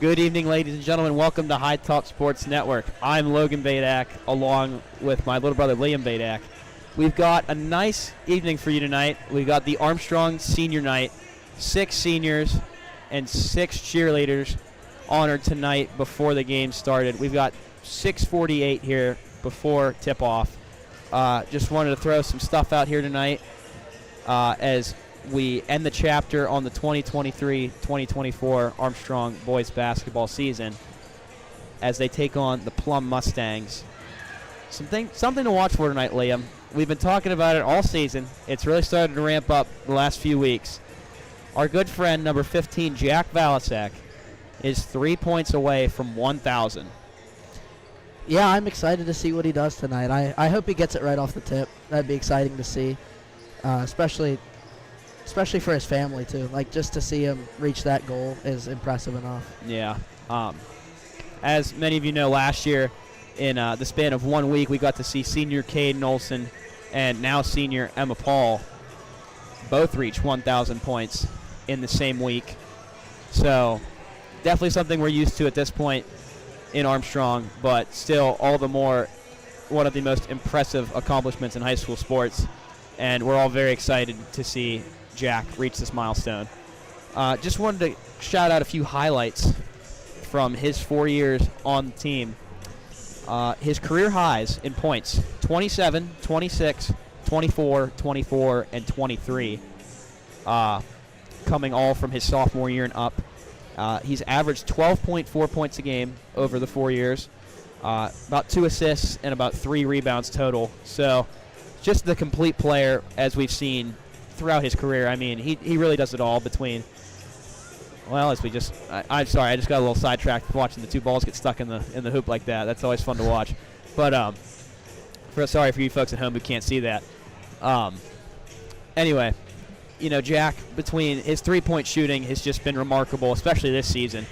Good evening, ladies and gentlemen. Welcome to High Top Sports Network. I'm Logan Badak, along with my little brother Liam Badak. We've got a nice evening for you tonight. We've got the Armstrong Senior Night. 6 seniors and 6 cheerleaders honored tonight before the game started. We've got 6:48 here before tip-off. Just wanted to throw some stuff out here tonight as we end the chapter on the 2023-2024 Armstrong boys basketball season as they take on the Plum Mustangs. Something to watch for tonight, Liam. We've been talking about it all season. It's really started to ramp up the last few weeks. Our good friend, number 15, Jack Valasek, is 3 points away from 1,000. Yeah, I'm excited to see what he does tonight. I hope he gets it right off the tip. That'd be exciting to see, especially for his family, too. Like, just to see him reach that goal is impressive enough. Yeah. As many of you know, last year, in the span of 1 week, we got to see senior Caden Olson and now senior Emma Paul both reach 1,000 points in the same week. So definitely something we're used to at this point in Armstrong, but still all the more one of the most impressive accomplishments in high school sports. And we're all very excited to see Jack reach this milestone. Just wanted to shout out a few highlights from his 4 years on the team. His career highs in points: 27, 26, 24, 24, and 23, coming all from his sophomore year and up. He's averaged 12.4 points a game over the 4 years, about 2 assists and about 3 rebounds total. So just the complete player as we've seen throughout his career. I mean, he really does it all between, well, as we just, I'm sorry, I just got a little sidetracked watching the 2 balls get stuck in the hoop like that. That's always fun to watch. But sorry for you folks at home who can't see that. Anyway, you know, Jack, between his 3-point shooting has just been remarkable, especially this season,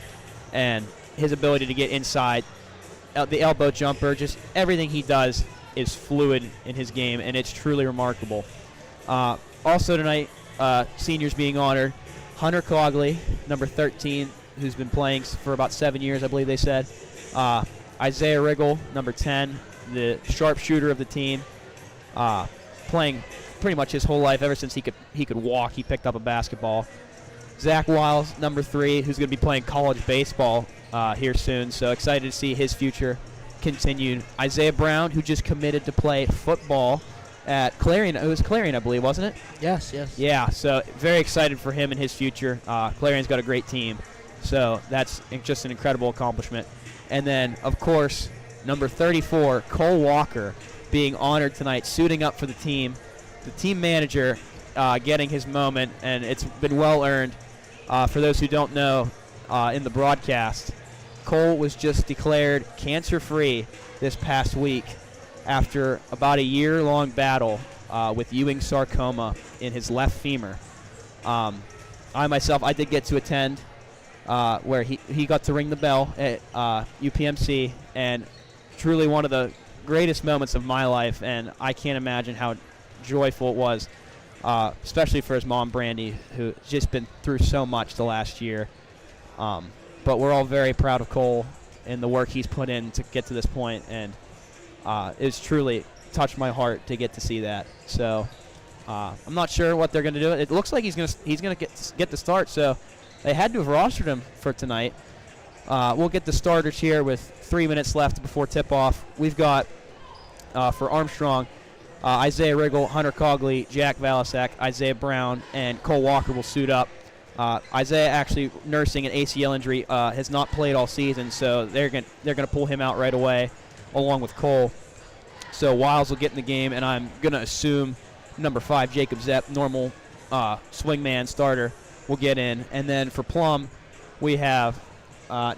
and his ability to get inside, the elbow jumper, just everything he does is fluid in his game, and it's truly remarkable. Also tonight, seniors being honored: Hunter Cogley, number 13, who's been playing for about 7 years, I believe they said. Isaiah Riggle, number 10, the sharpshooter of the team, playing pretty much his whole life ever since he could walk. He picked up a basketball. Zach Wiles, number 3, who's going to be playing college baseball here soon. So excited to see his future continued. Isaiah Brown, who just committed to play football at Clarion. It was Clarion, I believe, wasn't it? Yes. Yeah, so very excited for him and his future. Clarion's got a great team, so that's just an incredible accomplishment. And then, of course, number 34, Cole Walker, being honored tonight, suiting up for the team. The team manager getting his moment, and it's been well earned. For those who don't know, in the broadcast, Cole was just declared cancer-free this past week after about a year-long battle with Ewing sarcoma in his left femur. I did get to attend where he got to ring the bell at UPMC, and truly one of the greatest moments of my life, and I can't imagine how joyful it was, especially for his mom, Brandy, who's just been through so much the last year. But we're all very proud of Cole and the work he's put in to get to this point, and it's truly touched my heart to get to see that. So I'm not sure what they're going to do. It looks like he's going to get the start, so they had to have rostered him for tonight. We'll get the starters here with 3 minutes left before tip-off. We've got, for Armstrong, Isaiah Riggle, Hunter Cogley, Jack Valasek, Isaiah Brown, and Cole Walker will suit up. Isaiah, actually nursing an ACL injury, has not played all season, so they're going to pull him out right away, along with Cole. So Wiles will get in the game, and I'm going to assume number 5, Jacob Zepp, normal swingman starter, will get in. And then for Plum, we have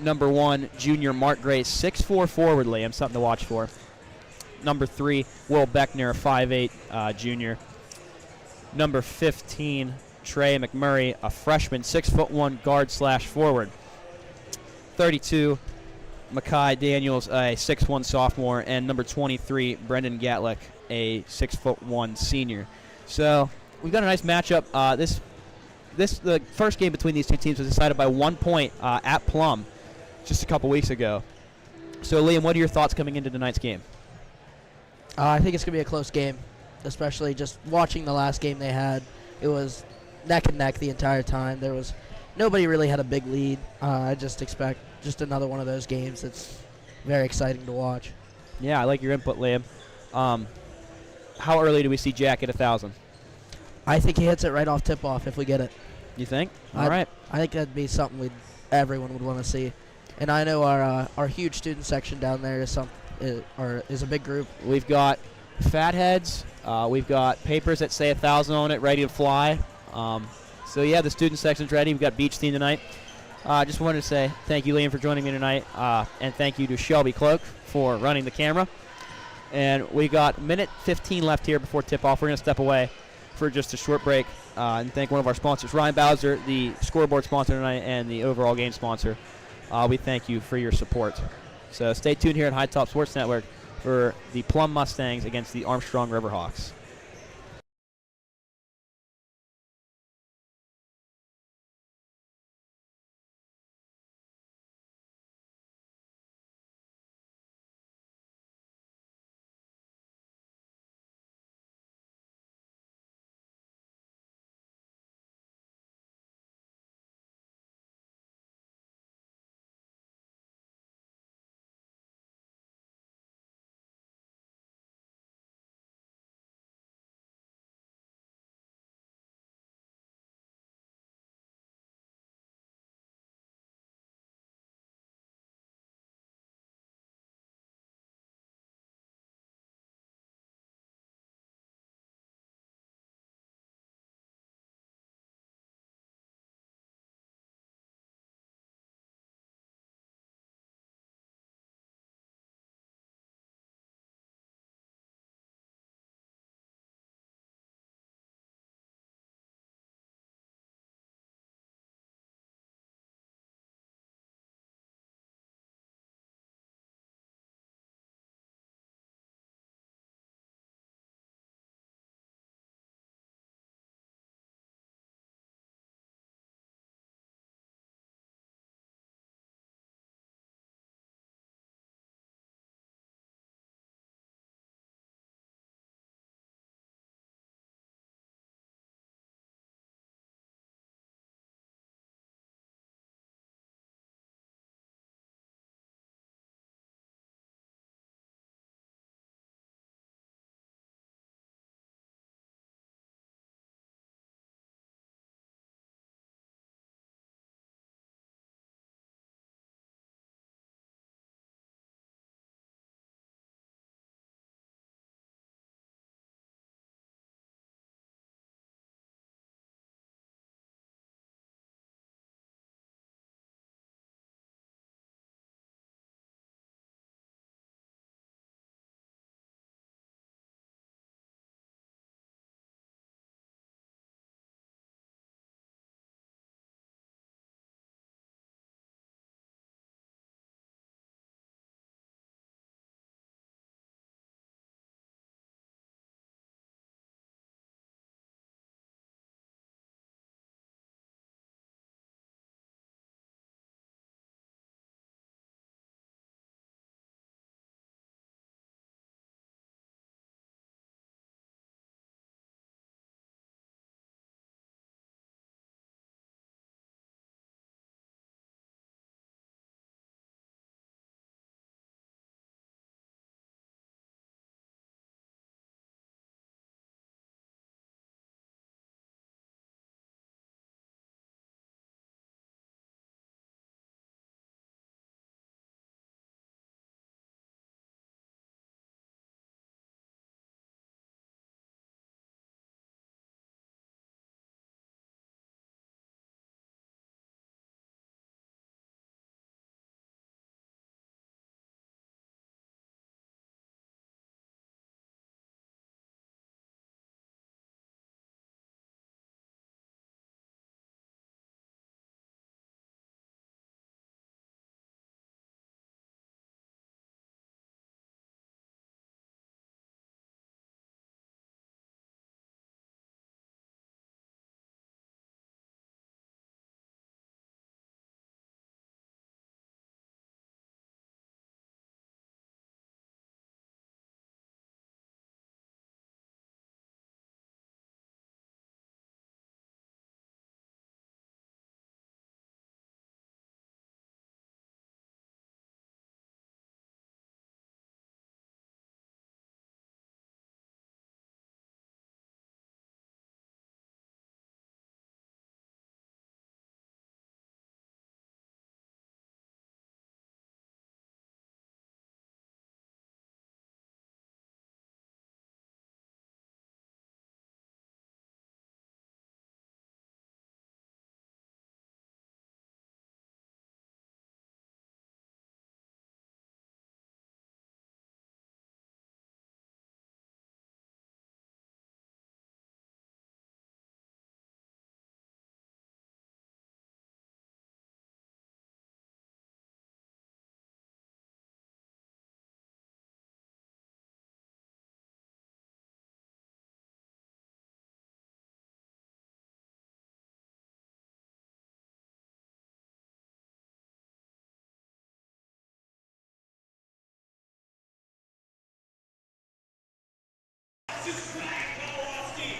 number 1, junior Mark Grace, 6'4" forward, Liam, something to watch for. Number 3, Will Beckner, 5'8", junior. Number 15, Trey McMurray, a freshman, 6'1" guard/forward. 32, Makai Daniels, a 6'1" sophomore, and number 23, Brendan Gatlick, a 6'1" senior. So we've got a nice matchup. The first game between these two teams was decided by 1 point at Plum. just a couple weeks ago. So, Liam, what are your thoughts coming into tonight's game? I think it's going to be a close game, especially just watching the last game they had. It was neck and neck the entire time. Nobody really had a big lead. I just expect just another one of those games that's very exciting to watch. Yeah, I like your input, Liam. How early do we see Jack at 1,000? I think he hits it right off tip-off if we get it. You think? All right. I think that'd be something everyone would want to see. And I know our huge student section down there is a big group. We've got fatheads. We've got papers that say 1,000 on it, ready to fly. So yeah, the student section's ready. We've got beach team tonight. Just wanted to say thank you, Liam, for joining me tonight, and thank you to Shelby Cloak for running the camera. And we got minute 15 left here before tip-off. We're going to step away for just a short break and thank one of our sponsors, Ryan Bowser, the scoreboard sponsor tonight and the overall game sponsor. We thank you for your support. So stay tuned here at High Top Sports Network for the Plum Mustangs against the Armstrong Riverhawks.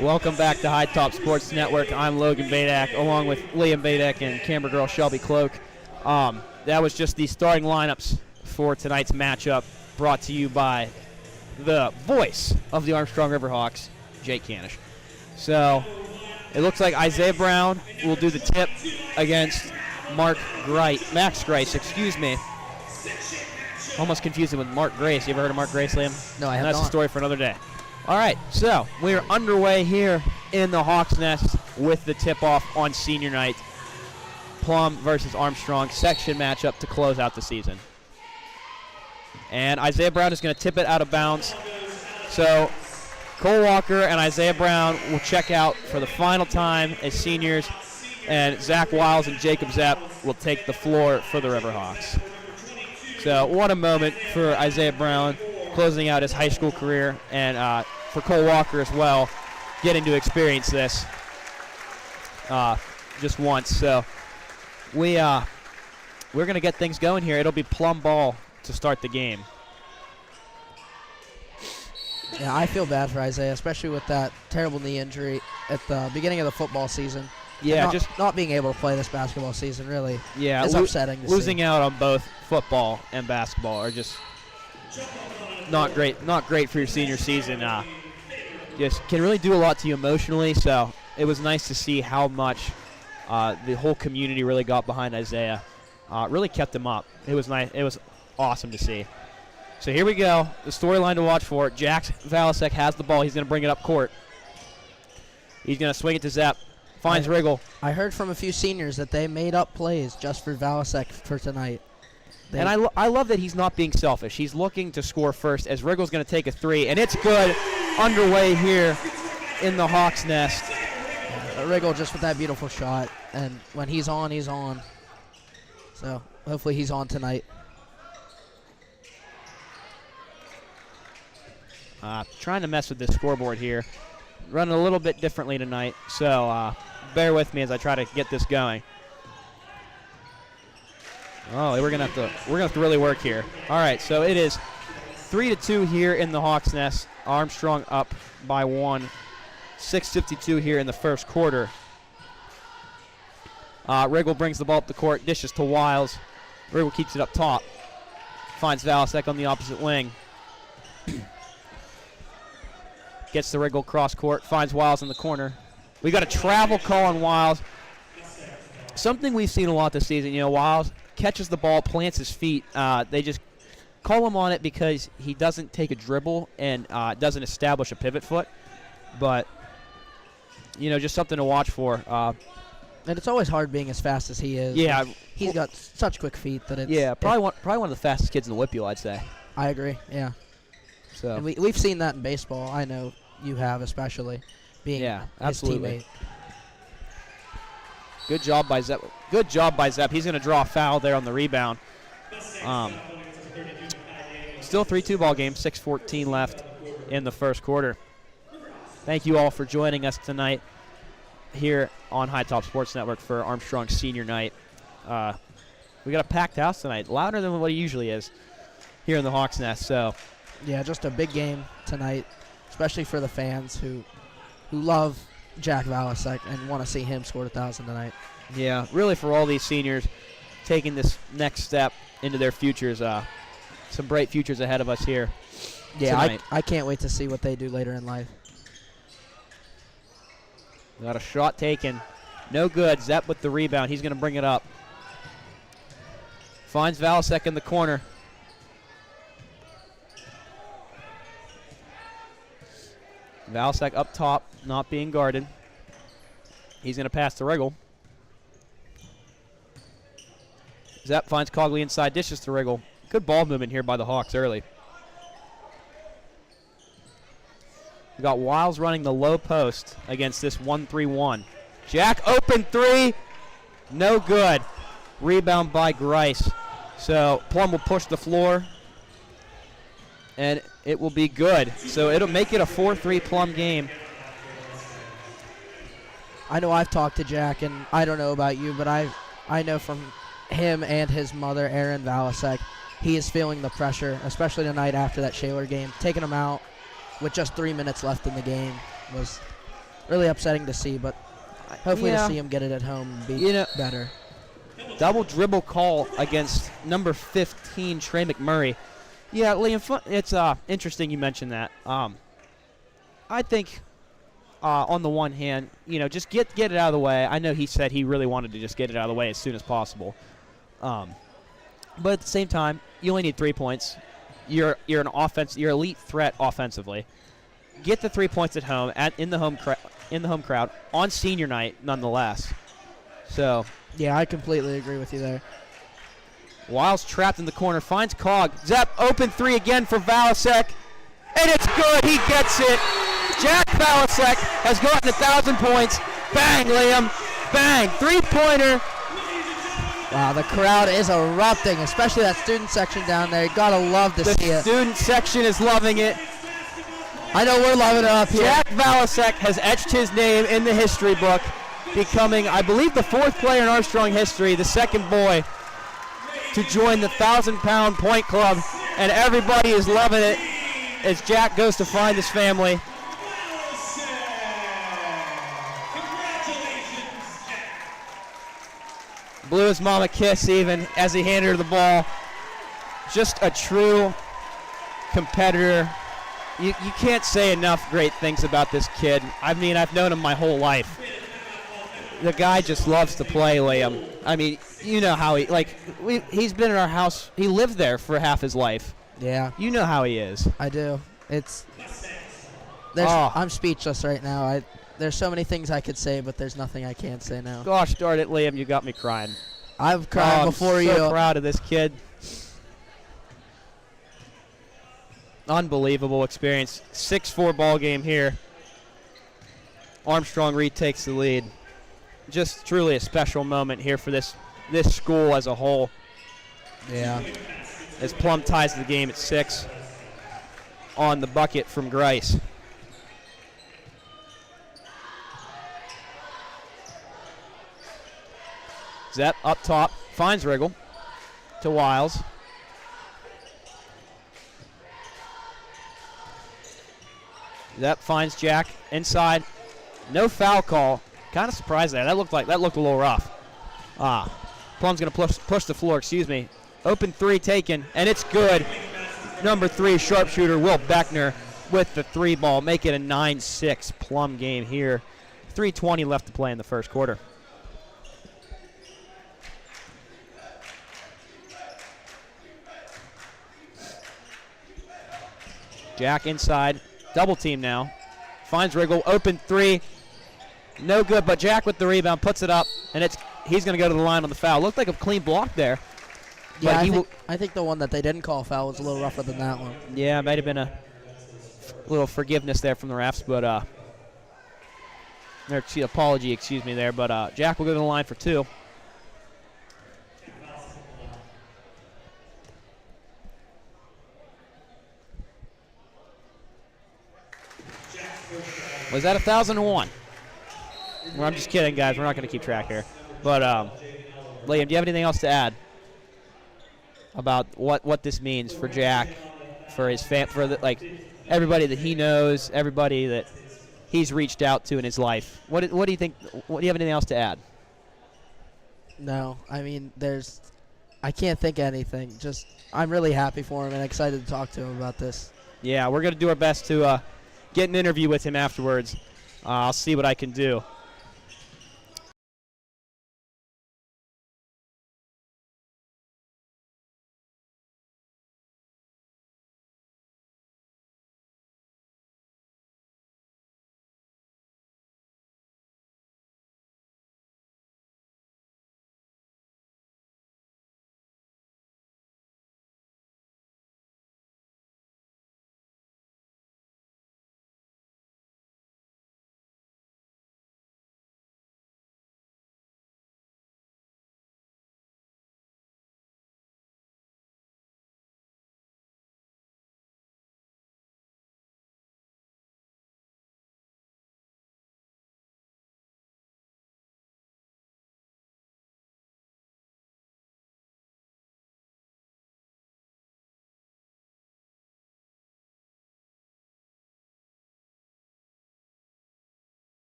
Welcome back to High Top Sports Network. I'm Logan Badak, along with Liam Badak and camera girl Shelby Cloak. That was just the starting lineups for tonight's matchup, brought to you by the voice of the Armstrong Riverhawks, Jake Canish. So it looks like Isaiah Brown will do the tip against Max Grice, excuse me. Almost confused him with Mark Grace. You ever heard of Mark Grace, Liam? No, I have That's not. a story for another day. All right, so we are underway here in the Hawks Nest with the tip-off on senior night. Plum versus Armstrong section matchup to close out the season. And Isaiah Brown is going to tip it out of bounds. So Cole Walker and Isaiah Brown will check out for the final time as seniors, and Zach Wiles and Jacob Zepp will take the floor for the Riverhawks. So what a moment for Isaiah Brown, closing out his high school career, and for Cole Walker as well, getting to experience this just once. So we're going to get things going here. It'll be Plum ball to start the game. Yeah, I feel bad for Isaiah, especially with that terrible knee injury at the beginning of the football season. Yeah, And not being able to play this basketball season really is upsetting to losing see. out on both football and basketball are just not great for your senior season. Just can really do a lot to you emotionally, so it was nice to see how much the whole community really got behind Isaiah. Really kept him up. It was nice. It was awesome to see. So here we go. The storyline to watch for. Jack Valasek has the ball. He's going to bring it up court. He's going to swing it to Zepp. Finds Riggle. I heard from a few seniors that they made up plays just for Valasek for tonight. And I love that he's not being selfish. He's looking to score first as Riggle's going to take a three, and it's good. Underway here in the Hawks Nest. Riggle just with that beautiful shot, and when he's on, he's on. So hopefully he's on tonight. Trying to mess with this scoreboard here. Running a little bit differently tonight, so bear with me as I try to get this going. Oh, we're gonna have to really work here. All right, so it is 3-2 here in the Hawks Nest. Armstrong up by 1. 6:52 here in the first quarter. Riggle brings the ball up the court, dishes to Wiles. Riggle keeps it up top. Finds Valasek on the opposite wing. Gets the Riggle cross court, finds Wiles in the corner. We got a travel call on Wiles. Something we've seen a lot this season. You know, Wiles catches the ball, plants his feet. They just call him on it because he doesn't take a dribble and doesn't establish a pivot foot. But, you know, just something to watch for. And it's always hard being as fast as he is. Yeah. He's got such quick feet that it's... Yeah, probably one of the fastest kids in the WPIAL, I'd say. I agree, yeah. So And we've seen that in baseball. I know you have, especially, being his absolutely. teammate. Good job by Zepp. Good job by Zepp. He's going to draw a foul there on the rebound. Still 3-2 ball game. 6:14 left in the first quarter. Thank you all for joining us tonight here on High Top Sports Network for Armstrong Senior Night. We got a packed house tonight, louder than what it usually is here in the Hawks Nest. So, yeah, just a big game tonight, especially for the fans who love Jack Valasek and want to see him score 1,000 tonight. yeah, really for all these seniors taking this next step into their futures. Some bright futures ahead of us here tonight. I can't wait to see what they do later in life. Got a shot taken. No good. Zepp with the rebound. He's going to bring it up. Finds Valasek in the corner. Valasek up top, not being guarded. He's going to pass to Riggle. Zepp finds Cogley inside, dishes to Riggle. Good ball movement here by the Hawks early. We got Wiles running the low post against this 1-3-1. Jack open three. No good. Rebound by Grice. So Plum will push the floor. And it will be good. So it'll make it a 4-3 Plum game. I know I've talked to Jack, and I don't know about you, but I know from him and his mother, Erin Valasek, he is feeling the pressure, especially tonight after that Shaler game. Taking him out with just 3 minutes left in the game was really upsetting to see. But hopefully Yeah. to see him get it at home and be You know, better. double dribble call against number 15, Trey McMurray. Yeah, Liam, it's interesting you mentioned that. I think on the one hand, just get it out of the way. I know he said he really wanted to just get it out of the way as soon as possible. But at the same time, you only need 3 points. You're an offense. You're elite threat offensively. Get the 3 points at home in the home crowd on senior night, nonetheless. So Yeah, I completely agree with you there. Wiles trapped in the corner, finds Cog. Zep, open 3 again for Valasek, and it's good. He gets it. Jack Valasek has gotten 1,000 points. Bang, Liam. Bang. 3-pointer. Wow, the crowd is erupting, especially that student section down there. You gotta love to see The it. student section is loving it. I know we're loving it up here. Jack Valasek has etched his name in the history book, becoming, I believe, the 4th player in Armstrong history, the 2nd boy to join the 1,000-pound point club, and everybody is loving it as Jack goes to find his family. Blew his mom a kiss even as he handed her the ball. Just a true competitor. You can't say enough great things about this kid. I mean, I've known him my whole life. The guy just loves to play, Liam. I mean, you know how he's been in our house. He lived there for half his life. Yeah, You know how he is. I do. Oh. I'm speechless right now. There's so many things I could say, but there's nothing I can't say now. Gosh darn it, Liam, you got me crying. I've cried before I'm you. so proud of this kid. Unbelievable experience. 6-4 ball game here. Armstrong retakes the lead. Just truly a special moment here for this school as a whole. Yeah. As Plum ties the game at 6 on the bucket from Grice. Zepp up top, finds Riggle to Wiles. Zepp finds Jack inside. No foul call. Kind of surprised there. That looked a little rough. Plum's going to push the floor, excuse me. Open 3 taken, and it's good. Number 3 sharpshooter Will Beckner with the 3 ball. Make it a 9-6 Plum game here. 3:20 left to play in the first quarter. Jack inside, double team now. Finds Riggle, open 3. No good, but Jack with the rebound puts it up, and he's going to go to the line on the foul. Looked like a clean block there. Yeah, I think the one that they didn't call foul was a little rougher than that one. Yeah, it might have been a little forgiveness there from the refs, but apology, excuse me there. But Jack will go to the line for 2. Was that 1,001? Well, I'm just kidding, guys. We're not going to keep track here. But Liam, do you have anything else to add about what this means for Jack, for his everybody that he knows, everybody that he's reached out to in his life? What do you think? Do you have anything else to add? No, I mean, I can't think of anything. Just I'm really happy for him and excited to talk to him about this. Yeah, we're going to do our best to get an interview with him afterwards. I'll see what I can do.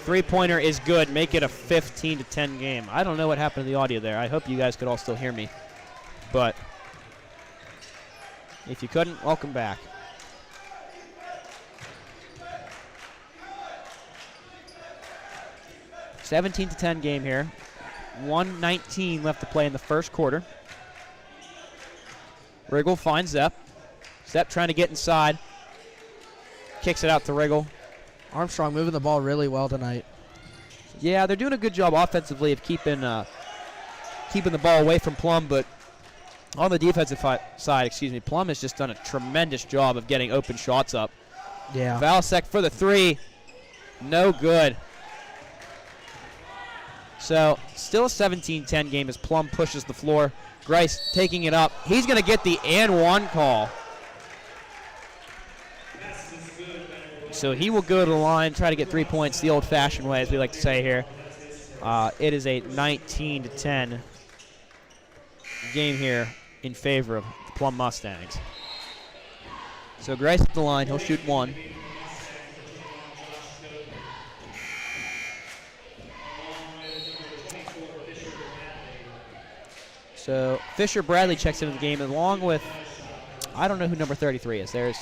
Three-pointer is good. Make it a 15-10 game. I don't know what happened to the audio there. I hope you guys could all still hear me. But if you couldn't, welcome back. $17-10 game here. 1:19 left to play in the first quarter. Riggle finds Zepp. Zepp trying to get inside. Kicks it out to Riggle. Armstrong moving the ball really well tonight. Yeah, they're doing a good job offensively of keeping the ball away from Plum, but on the defensive side, Plum has just done a tremendous job of getting open shots up. Yeah. Valasek for the three. No good. So still a 17-10 game as Plum pushes the floor. Grice taking it up. He's going to get the and one call. So he will go to the line, try to get 3 points the old-fashioned way, as we like to say here. It is a 19-10 game here in favor of the Plum Mustangs. So Grice at the line. He'll shoot one. So Fisher Bradley checks into the game along with, I don't know who number 33 is. There's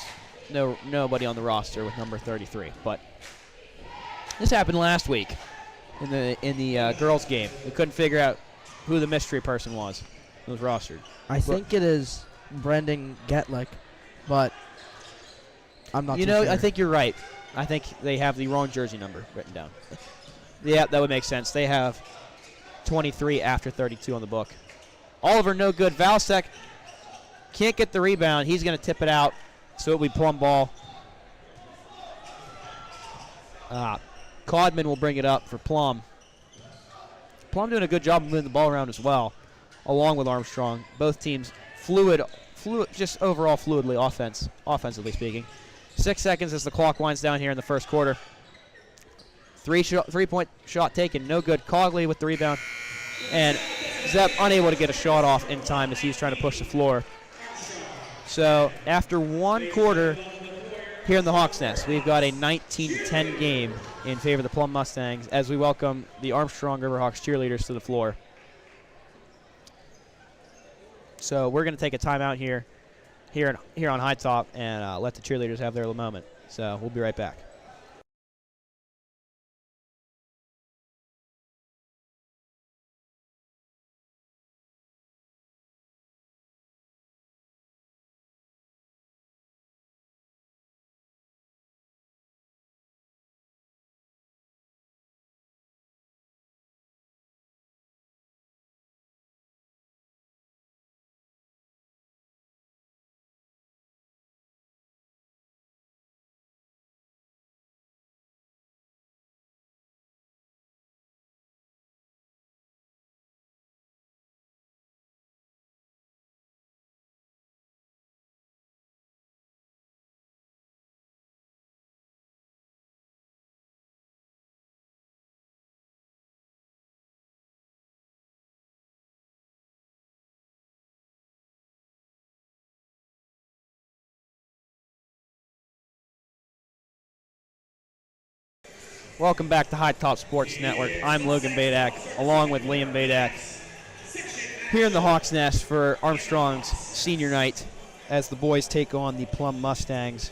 nobody on the roster with number 33, but this happened last week in the girls' game. We couldn't figure out who the mystery person was who was rostered. I think it is Brendan Getlick, but I'm not too sure. I think you're right. I think they have the wrong jersey number written down. Yeah, that would make sense. They have 23 after 32 on the book. Oliver, no good. Valsek can't get the rebound. He's going to tip it out, so it'll be Plum ball. Codman will bring it up for Plum. Plum doing a good job of moving the ball around as well, along with Armstrong. Both teams fluid, just overall fluidly offensively speaking. 6 seconds as the clock winds down here in the first quarter. Three-point shot taken, no good. Cogley with the rebound. And Zepp unable to get a shot off in time as he's trying to push the floor. So after one quarter here in the Hawks' Nest, we've got a 19-10 game in favor of the Plum Mustangs as we welcome the Armstrong Riverhawks cheerleaders to the floor. So we're going to take a timeout here on High Top and let the cheerleaders have their moment. So we'll be right back. Welcome back to High Top Sports Network. I'm Logan Badak, along with Liam Badak, here in the Hawks' Nest for Armstrong's senior night as the boys take on the Plum Mustangs.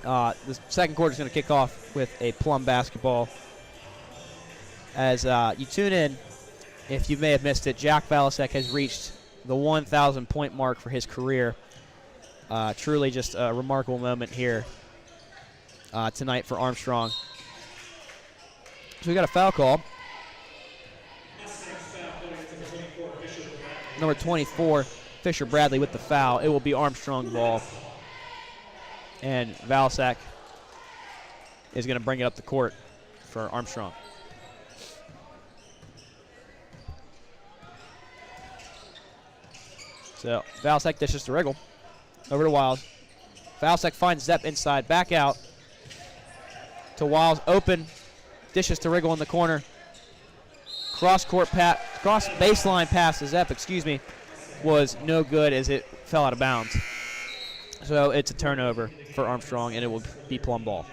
The second quarter is going to kick off with a Plum basketball. As you tune in, if you may have missed it, Jack Valasek has reached the 1,000-point mark for his career. Truly just a remarkable moment here tonight for Armstrong. So we got a foul call. Number 24, Fisher Bradley with the foul. It will be Armstrong's ball. And Valsack is going to bring it up the court for Armstrong. So Valsack dishes to Riggle. Over to Wiles. Valsack finds Zepp inside. Back out to Wiles. Open. Dishes to Riggle in the corner. Cross baseline pass to Zepp, was no good as it fell out of bounds. So it's a turnover for Armstrong, and it will be Plum ball.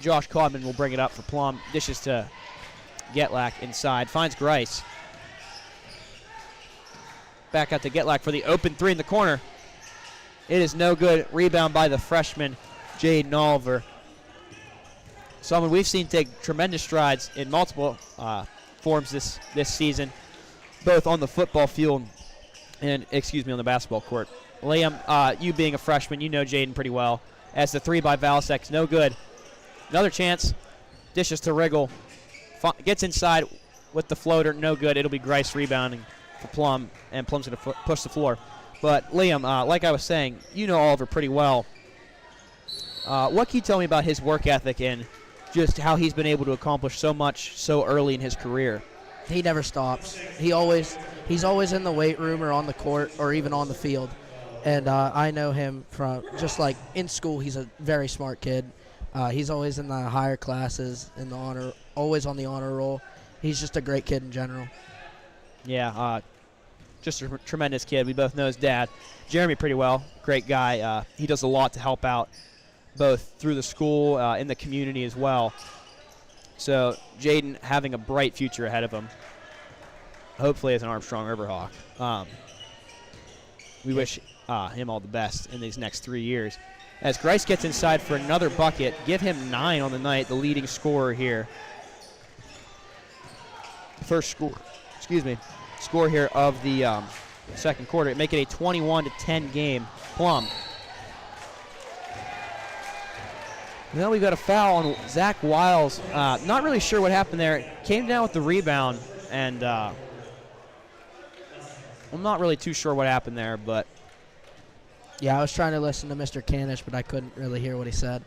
Josh Codman will bring it up for Plum. Dishes to Getlack inside. Finds Grice. Back out to Getlack for the open three in the corner. It is no good. Rebound by the freshman, Jaden Oliver. Someone we've seen take tremendous strides in multiple forms this season, both on the football field and, on the basketball court. Liam, you being a freshman, you know Jaden pretty well. As the three by Valsek, no good. Another chance. Dishes to Riggle. Gets inside with the floater, no good. It'll be Grice rebounding for Plum, and Plum's going to push the floor. But, Liam, like I was saying, you know Oliver pretty well. What can you tell me about his work ethic and just how he's been able to accomplish so much so early in his career? He never stops. He's always in the weight room or on the court or even on the field. And I know him from just like in school. He's a very smart kid. He's always in the higher classes, always on the honor roll. He's just a great kid in general. Yeah, just a tremendous kid. We both know his dad, Jeremy, pretty well. Great guy. He does a lot to help out both through the school, in the community as well. So Jaden having a bright future ahead of him, hopefully as an Armstrong Riverhawk. We wish him all the best in these next 3 years. As Grice gets inside for another bucket, give him 9 on the night, the leading scorer here. First score here of the second quarter. Make it a 21-10 game. Plum. Now we've got a foul on Zach Wiles. Not really sure what happened there. Came down with the rebound, and I'm not really too sure what happened there, but yeah, I was trying to listen to Mr. Canish, but I couldn't really hear what he said.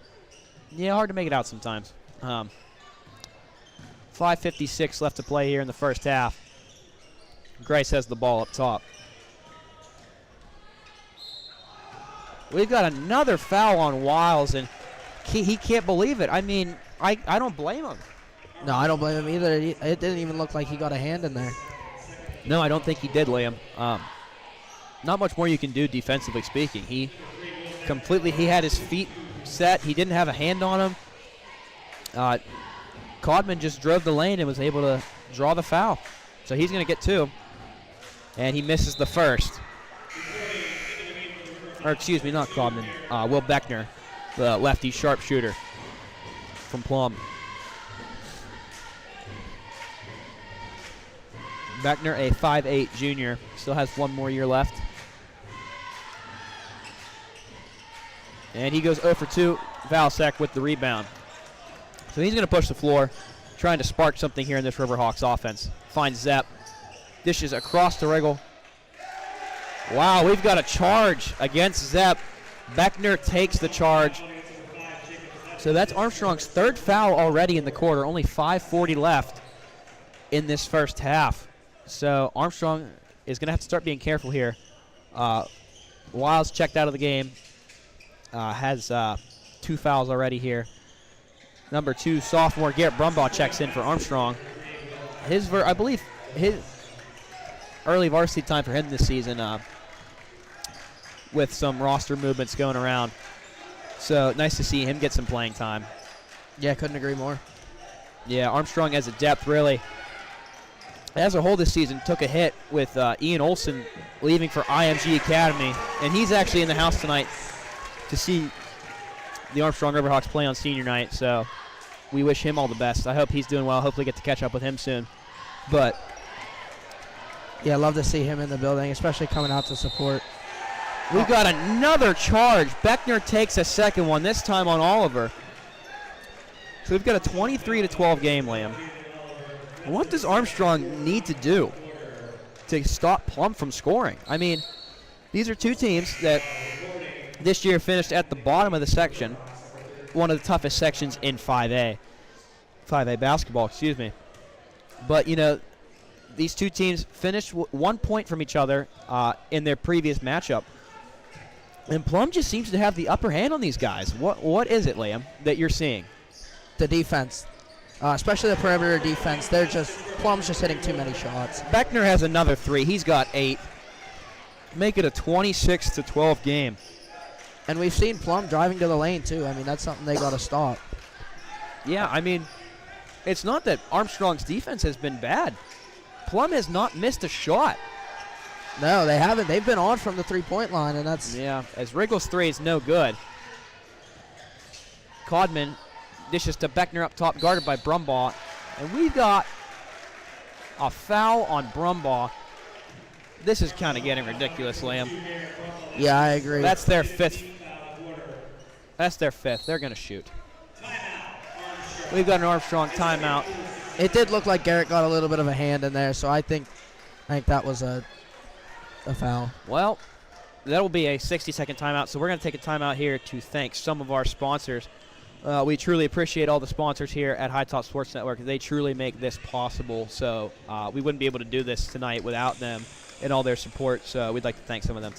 Yeah, hard to make it out sometimes. 5:56 left to play here in the first half. Grice has the ball up top. We've got another foul on Wiles, and he can't believe it. I mean, I don't blame him. No, I don't blame him either. It didn't even look like he got a hand in there. No, I don't think he did, Liam. Not much more you can do defensively speaking. He had his feet set. He didn't have a hand on him. Codman just drove the lane and was able to draw the foul. So he's going to get 2. And he misses the first. Or excuse me, not Codman. Will Beckner, the lefty sharpshooter from Plum. Beckner, a 5'8 junior, still has 1 more year left. And he goes 0 for 2. Valsek with the rebound. So he's going to push the floor, trying to spark something here in this Riverhawks offense. Finds Zepp. Dishes across to Riggle. Wow, we've got a charge against Zepp. Beckner takes the charge. So that's Armstrong's 3rd foul already in the quarter. Only 5:40 left in this first half. So Armstrong is going to have to start being careful here. Wiles checked out of the game. Has 2 fouls already here. Number 2, sophomore Garrett Brumbaugh checks in for Armstrong. I believe his early varsity time for him this season, with some roster movements going around. So nice to see him get some playing time. Yeah, couldn't agree more. Yeah, Armstrong has a depth really. As a whole this season, took a hit with Ian Olson leaving for IMG Academy, and he's actually in the house tonight to see the Armstrong Riverhawks play on senior night, so we wish him all the best. I hope he's doing well. Hopefully get to catch up with him soon. But yeah, love to see him in the building, especially coming out to support. We've got another charge. Beckner takes a second one, this time on Oliver. So we've got a 23-12 game, Liam. What does Armstrong need to do to stop Plum from scoring? I mean, these are 2 teams that this year finished at the bottom of the section, one of the toughest sections in 5A basketball, excuse me. But, you know, these 2 teams finished 1 point from each other in their previous matchup. And Plum just seems to have the upper hand on these guys. What is it, Liam, that you're seeing? The defense, especially the perimeter defense. Plum's just hitting too many shots. Beckner has another 3. He's got 8. Make it a 26-12 game. And we've seen Plum driving to the lane, too. I mean, that's something they got to stop. Yeah, I mean, it's not that Armstrong's defense has been bad. Plum has not missed a shot. No, they haven't. They've been on from the three-point line, and that's... Yeah, as Wriggle's three is no good. Codman dishes to Beckner up top, guarded by Brumbaugh. And we've got a foul on Brumbaugh. This is kind of getting ridiculous, Liam. Yeah, I agree. That's their fifth. That's their fifth. They're going to shoot. We've got an Armstrong timeout. It did look like Garrett got a little bit of a hand in there, so I think that was a foul. Well, that'll be a 60-second timeout, so we're going to take a timeout here to thank some of our sponsors. We truly appreciate all the sponsors here at High Top Sports Network. They truly make this possible, so we wouldn't be able to do this tonight without them and all their support, so we'd like to thank some of them.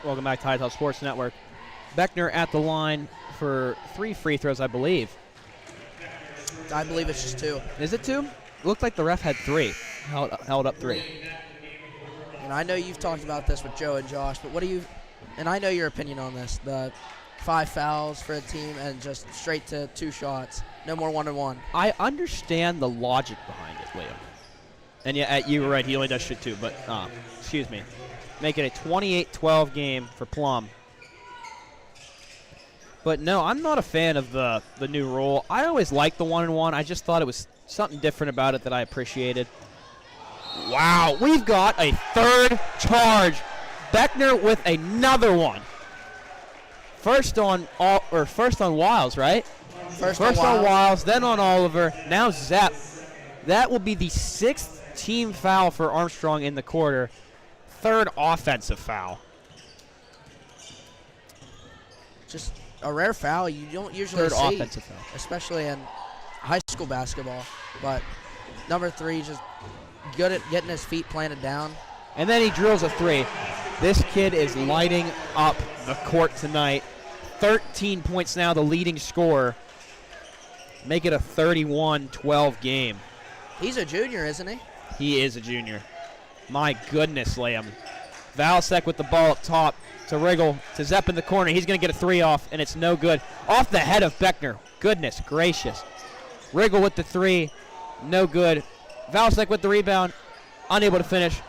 Welcome back to High Top Sports Network. Beckner at the line for 3 free throws, I believe. I believe it's just 2. Is it 2? Looked like the ref had 3. Held up 3. And I know you've talked about this with Joe and Josh, but what do you, and I know your opinion on this, the 5 fouls for a team and just straight to 2 shots. No more 1-on-1. I understand the logic behind it, Liam. And yeah, you were right, he only does shoot 2, but, excuse me. Make it a 28-12 game for Plum. But no, I'm not a fan of the new rule. I always liked the 1-on-1. I just thought it was something different about it that I appreciated. Wow, we've got a third charge. Beckner with another one. First on Wiles, right? First on Wiles, then on Oliver, now Zepp. That will be the 6th team foul for Armstrong in the quarter. 3rd offensive foul. Just a rare foul you don't usually 3rd see, offensive foul, especially in high school basketball. But number 3 just good at getting his feet planted down. And then he drills a 3. This kid is lighting up the court tonight. 13 points now, the leading scorer. Make it a 31-12 game. He's a junior, isn't he? He is a junior. My goodness, Liam. Valsek with the ball up top to Wriggle, to Zepp in the corner. He's going to get a 3 off, and it's no good. Off the head of Beckner. Goodness gracious. Wriggle with the 3. No good. Valsek with the rebound. Unable to finish.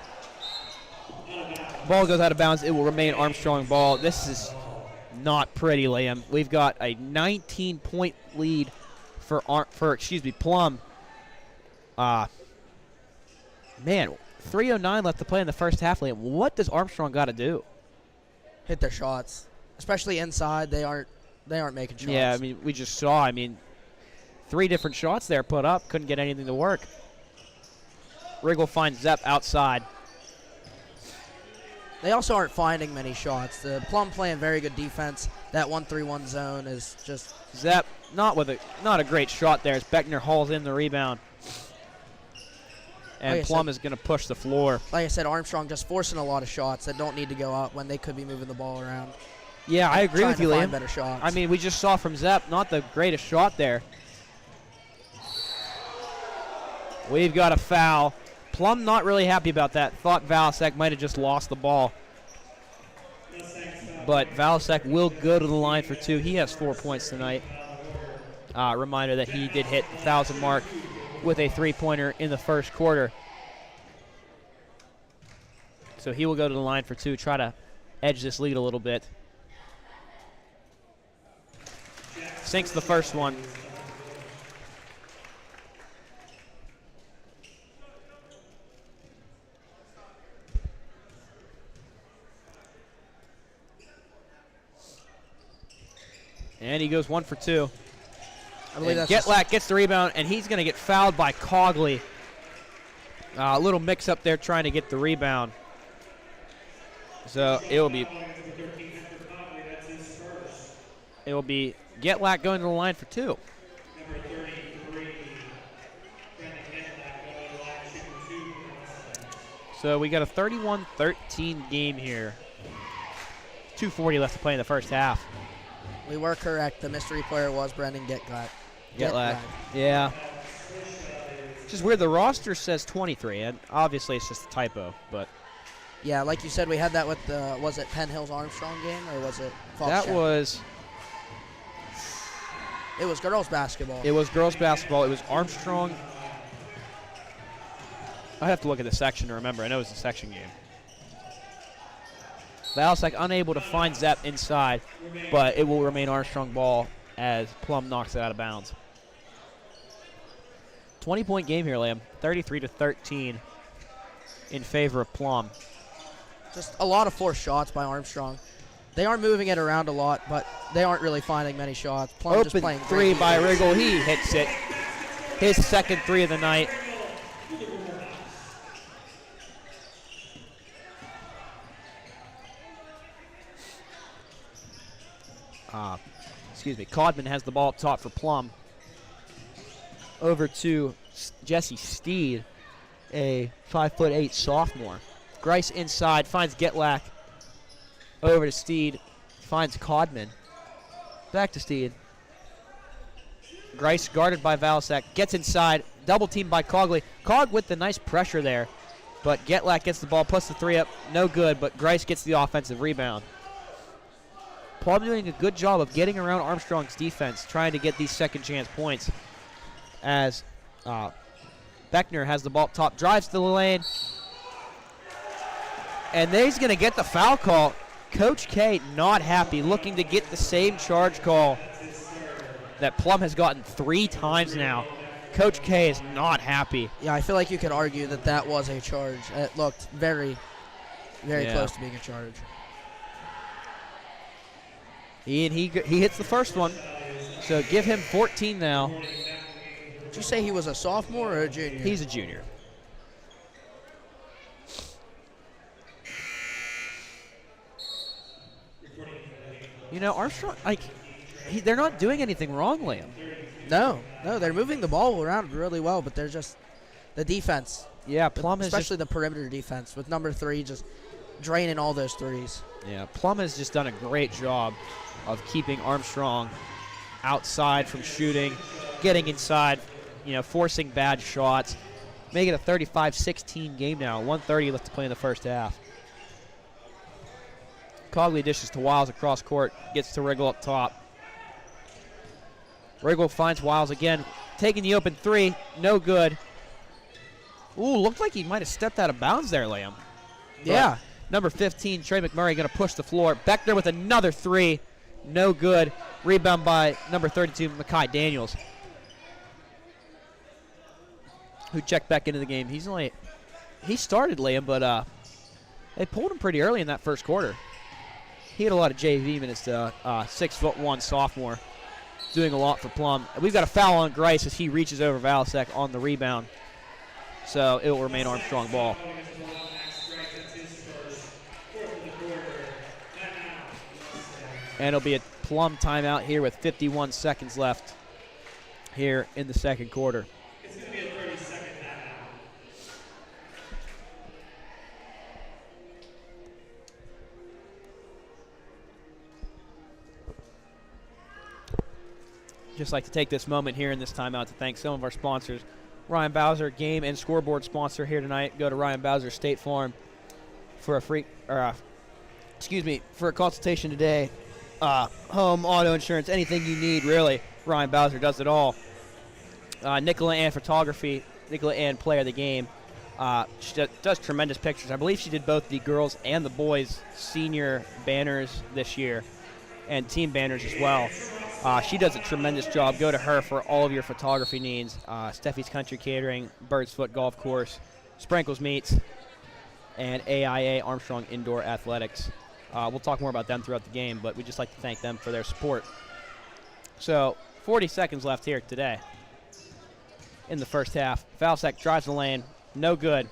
Ball goes out of bounds. It will remain Armstrong ball. This is not pretty, Liam. We've got a 19-point lead for Plum. Man, 3:09 left to play in the first half, Liam. What does Armstrong got to do? Hit their shots, especially inside. They aren't making shots. Yeah, I mean, we just saw. 3 different shots there put up. Couldn't get anything to work. Wriggle finds Zepp outside. They also aren't finding many shots. The Plum playing very good defense. That 1-3-1 zone is just Zepp not a great shot there as Beckner hauls in the rebound. And Plum is going to push the floor. Like I said, Armstrong just forcing a lot of shots that don't need to go up when they could be moving the ball around. Yeah, I agree with you, Liam. Better shots. We just saw from Zepp, not the greatest shot there. We've got a foul. Plum not really happy about that. Thought Valsek might have just lost the ball. But Valsek will go to the line for 2. He has 4 points tonight. Reminder that he did hit the 1,000 mark with a 3-pointer in the first quarter. So he will go to the line for 2, try to edge this lead a little bit. Sinks the first one. And he goes 1 for 2. I believe And that's Getlak gets the rebound, and he's going to get fouled by Cogley. A little mix-up there trying to get the rebound. So it will be Getlak going to the line for 2. So we got a 31-13 game here. 2:40 left to play in the first half. we were correct. The mystery player was Brendan Getlak. Yeah. It's just weird. The roster says 23, and obviously it's just a typo. But yeah, like you said, we had that with the, was it Penn Hill's Armstrong game, or was it Falls that Chapel? It was girls basketball. It was girls basketball. It was Armstrong. I have to look at the section to remember. I know it was a section game. Valsec unable to find Zepp inside, but it will remain Armstrong ball as Plum knocks it out of bounds. 20-point game here, Liam. 33-13 in favor of Plum. Just a lot of forced shots by Armstrong. They are moving it around a lot, but they aren't really finding many shots. Plum just Open playing three great by defense. Riggle. He hits it. His second 3 of the night. Codman has the ball up top for Plum. Over to Jesse Steed, a 5'8" sophomore. Grice inside, finds Getlak. Over to Steed, finds Codman. Back to Steed. Grice guarded by Valsec, gets inside, double teamed by Cogley. Cog with the nice pressure there, but Getlak gets the ball, puts the 3 up, no good, but Grice gets the offensive rebound. Plum doing a good job of getting around Armstrong's defense, trying to get these second chance points as Beckner has the ball up top, drives to the lane, and he's going to get the foul call. Coach K not happy, looking to get the same charge call that Plum has gotten 3 times now. Coach K is not happy. Yeah, I feel like you could argue that that was a charge. It looked very, very close to being a charge. He hits the first one, so give him 14 now. Did you say he was a sophomore or a junior? He's a junior. You know, Armstrong, they're not doing anything wrong, Liam. No, they're moving the ball around really well, but they're just the defense. Yeah, Plum is especially the perimeter defense with number 3 just draining all those threes. Yeah, Plum has just done a great job of keeping Armstrong outside from shooting, getting inside, forcing bad shots. Make it a 35-16 game now. 1:30 left to play in the first half. Cogley dishes to Wiles across court, gets to Riggle up top. Riggle finds Wiles again, taking the open 3, no good. Ooh, looked like he might have stepped out of bounds there, Liam. Yeah. Number 15, Trey McMurray, going to push the floor. Beckner with another 3, no good. Rebound by number 32, Makai Daniels, who checked back into the game. He started, Liam, but they pulled him pretty early in that first quarter. He had a lot of JV minutes to 6'1" sophomore, doing a lot for Plum. We've got a foul on Grice as he reaches over Valsec on the rebound. So it will remain Armstrong ball. And it'll be a Plum timeout here with 51 seconds left here in the second quarter. It's going to be a 30-second timeout. Just like to take this moment here in this timeout to thank some of our sponsors. Ryan Bowser, game and scoreboard sponsor here tonight. Go to Ryan Bowser State Farm for for a consultation today. Home, auto insurance, anything you need, really. Ryan Bowser does it all. Nicola Ann Photography, Nicola Ann, player of the game. She does tremendous pictures. I believe she did both the girls and the boys' senior banners this year and team banners as well. She does a tremendous job. Go to her for all of your photography needs. Steffi's Country Catering, Bird's Foot Golf Course, Sprinkles Meats, and AIA Armstrong Indoor Athletics. We'll talk more about them throughout the game, but we'd just like to thank them for their support. So 40 seconds left here today in the first half. Valsek drives the lane. No good.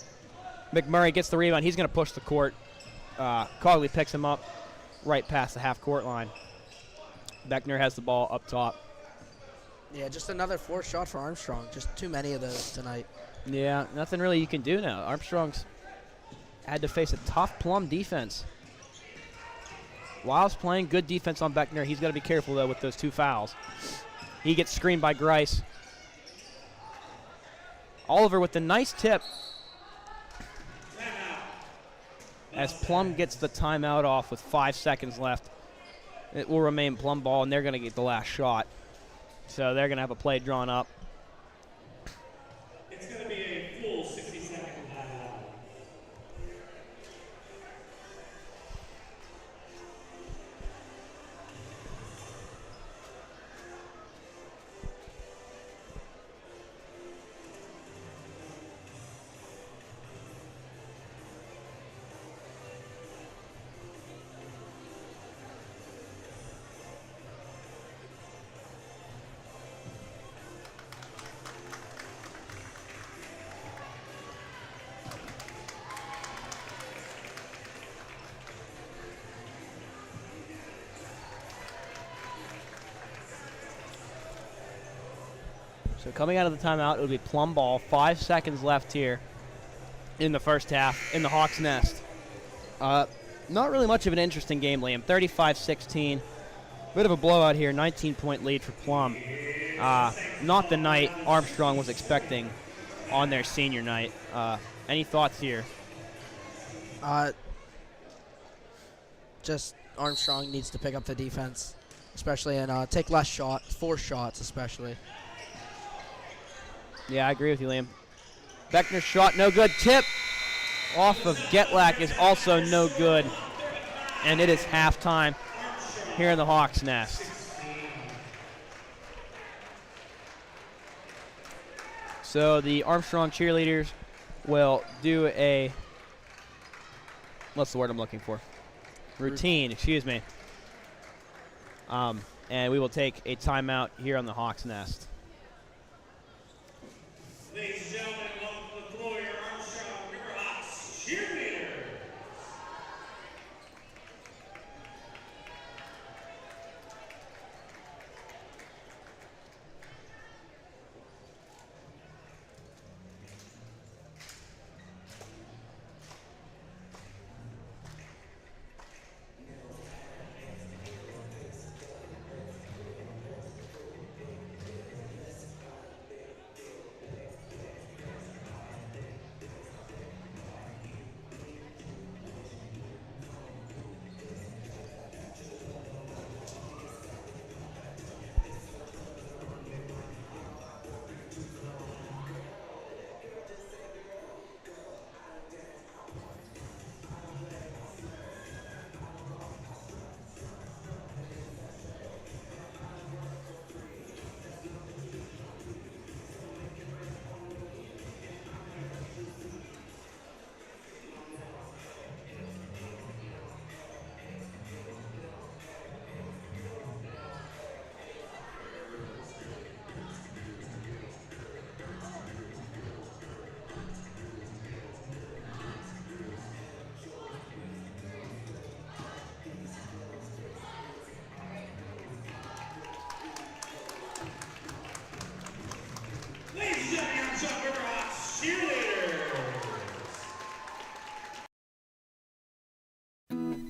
McMurray gets the rebound. He's going to push the court. Cogley picks him up right past the half-court line. Beckner has the ball up top. Yeah, just another forced shot for Armstrong. Just too many of those tonight. Yeah, nothing really you can do now. Armstrong's had to face a tough Plum defense. Wiles playing good defense on Beckner. He's got to be careful, though, with those 2 fouls. He gets screened by Grice. Oliver with the nice tip as Plum gets the timeout off with 5 seconds left. It will remain Plum ball, and they're going to get the last shot. So they're going to have a play drawn up. It's going to be a full 60-second timeout. So coming out of the timeout, it'll be Plum ball. 5 seconds left here in the first half in the Hawks' nest. Not really much of an interesting game, Liam. 35-16. Bit of a blowout here. 19-point lead for Plum. Not the night Armstrong was expecting on their senior night. Any thoughts here? Just Armstrong needs to pick up the defense, especially, and take less shots, 4 shots especially. Yeah, I agree with you, Liam. Beckner's shot, no good. Tip off of Getlak is also no good. And it is halftime here in the Hawks' nest. So the Armstrong cheerleaders will do a, what's the word I'm looking for? Routine, excuse me. And we will take a timeout here on the Hawks' nest. Ladies and gentlemen, welcome to the floor, your Armstrong Riverhawks cheerleaders.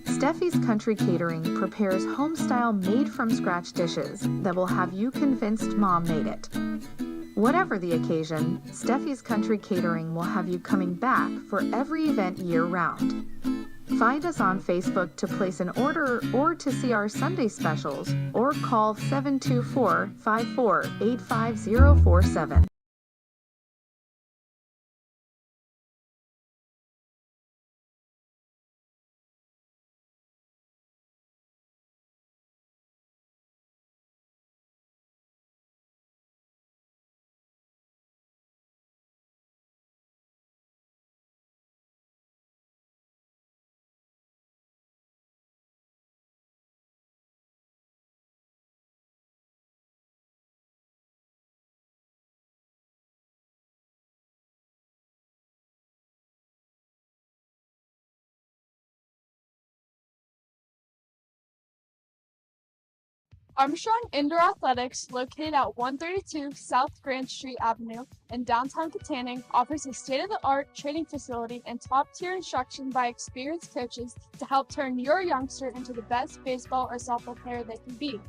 Steffi's Country Catering prepares home-style made-from-scratch dishes that will have you convinced Mom made it. Whatever the occasion, Steffi's Country Catering will have you coming back for every event year-round. Find us on Facebook to place an order or to see our Sunday specials, or call 724-54-85047. Armstrong Indoor Athletics, located at 132 South Grand Street Avenue in downtown Katanning, offers a state-of-the-art training facility and top-tier instruction by experienced coaches to help turn your youngster into the best baseball or softball player they can be.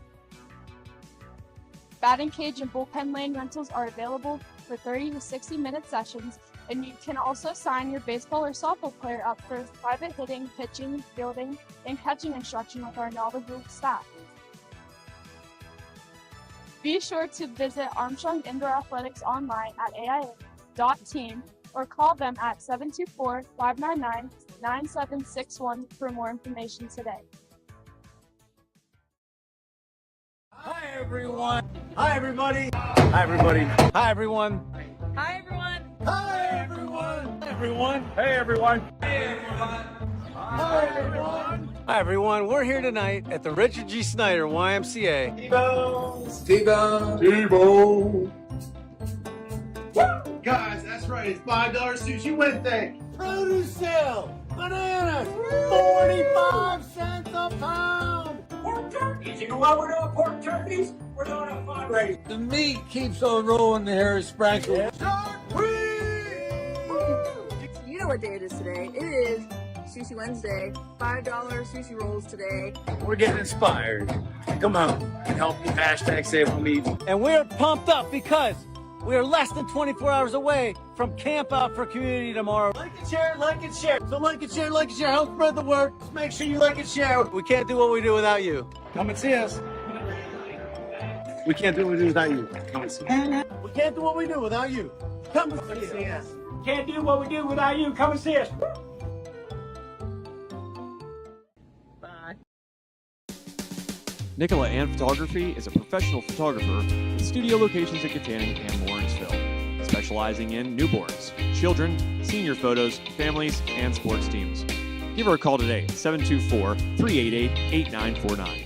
Batting cage and bullpen lane rentals are available for 30 to 60-minute sessions, and you can also sign your baseball or softball player up for private hitting, pitching, fielding, and catching instruction with our knowledgeable staff. Be sure to visit Armstrong Indoor Athletics online at aia.team or call them at 724-599-9761 for more information today. Hi everyone. Hi everybody. Hi everybody. Hi everyone. Hi everyone! Hi everyone. Hi everyone. Hey everyone. Hey everyone. Hi everyone. Hi everyone. We're here tonight at the Richard G. Snyder YMCA. T-Bone. Guys, that's right. It's $5 sushi Wednesday. Produce sale. Bananas. 45 cents a pound. Pork turkeys. You know why we're doing pork turkeys? We're doing a fundraiser. The meat keeps on rolling. The hair is sprankled. You know what day it is today. It is Sushi Wednesday. $5 sushi rolls today. We're getting inspired. Come on and help me #save meat. And we're pumped up because we are less than 24 hours away from Camp Out for Community tomorrow. Like and share, like and share. So like and share, like and share. Help spread the word. Just make sure you like and share. We can't do what we do without you. Come and see us. We can't do what we do without you. Come and see us. We can't do what we do without you. Come and see us. Can't do what we do without you. Come and see us. Nicola Ann Photography is a professional photographer with studio locations in Katanning and Lawrenceville, specializing in newborns, children, senior photos, families, and sports teams. Give her a call today at 724-388-8949.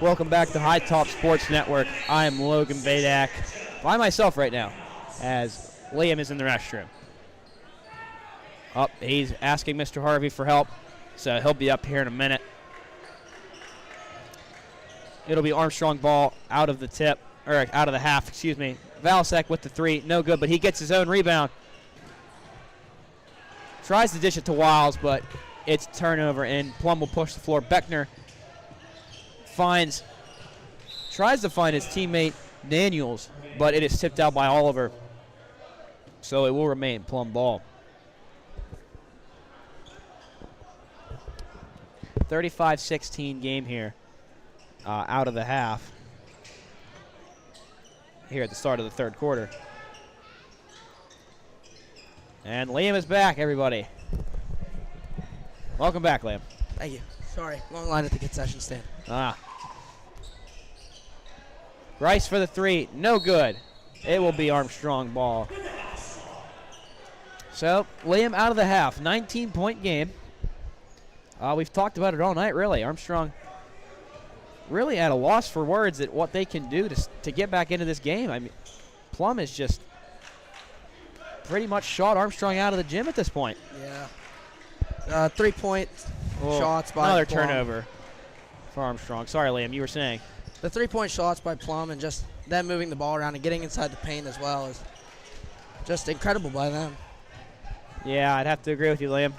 Welcome back to High Top Sports Network. I am Logan Vadak by myself right now as Liam is in the restroom. He's asking Mr. Harvey for help, so he'll be up here in a minute. It'll be Armstrong ball out of the tip, or out of the half, excuse me. Valsek with the three, no good, but he gets his own rebound. Tries to dish it to Wiles, but it's turnover, and Plum will push the floor. Beckner tries to find his teammate Daniels, but it is tipped out by Oliver. So it will remain Plum ball. 35-16 game here out of the half here at the start of the third quarter. And Liam is back, everybody. Welcome back, Liam. Thank you. Sorry, long line at the concession stand. Grice for the three, no good. It will be Armstrong ball. So, Liam out of the half, 19-point game. We've talked about it all night, really. Armstrong really at a loss for words at what they can do to get back into this game. I mean, Plum has just pretty much shot Armstrong out of the gym at this point. Yeah. 3-point shots by another Plum. Turnover for Armstrong. Sorry, Liam, you were saying. The 3-point shots by Plum and just them moving the ball around and getting inside the paint as well is just incredible by them. Yeah, I'd have to agree with you, Liam.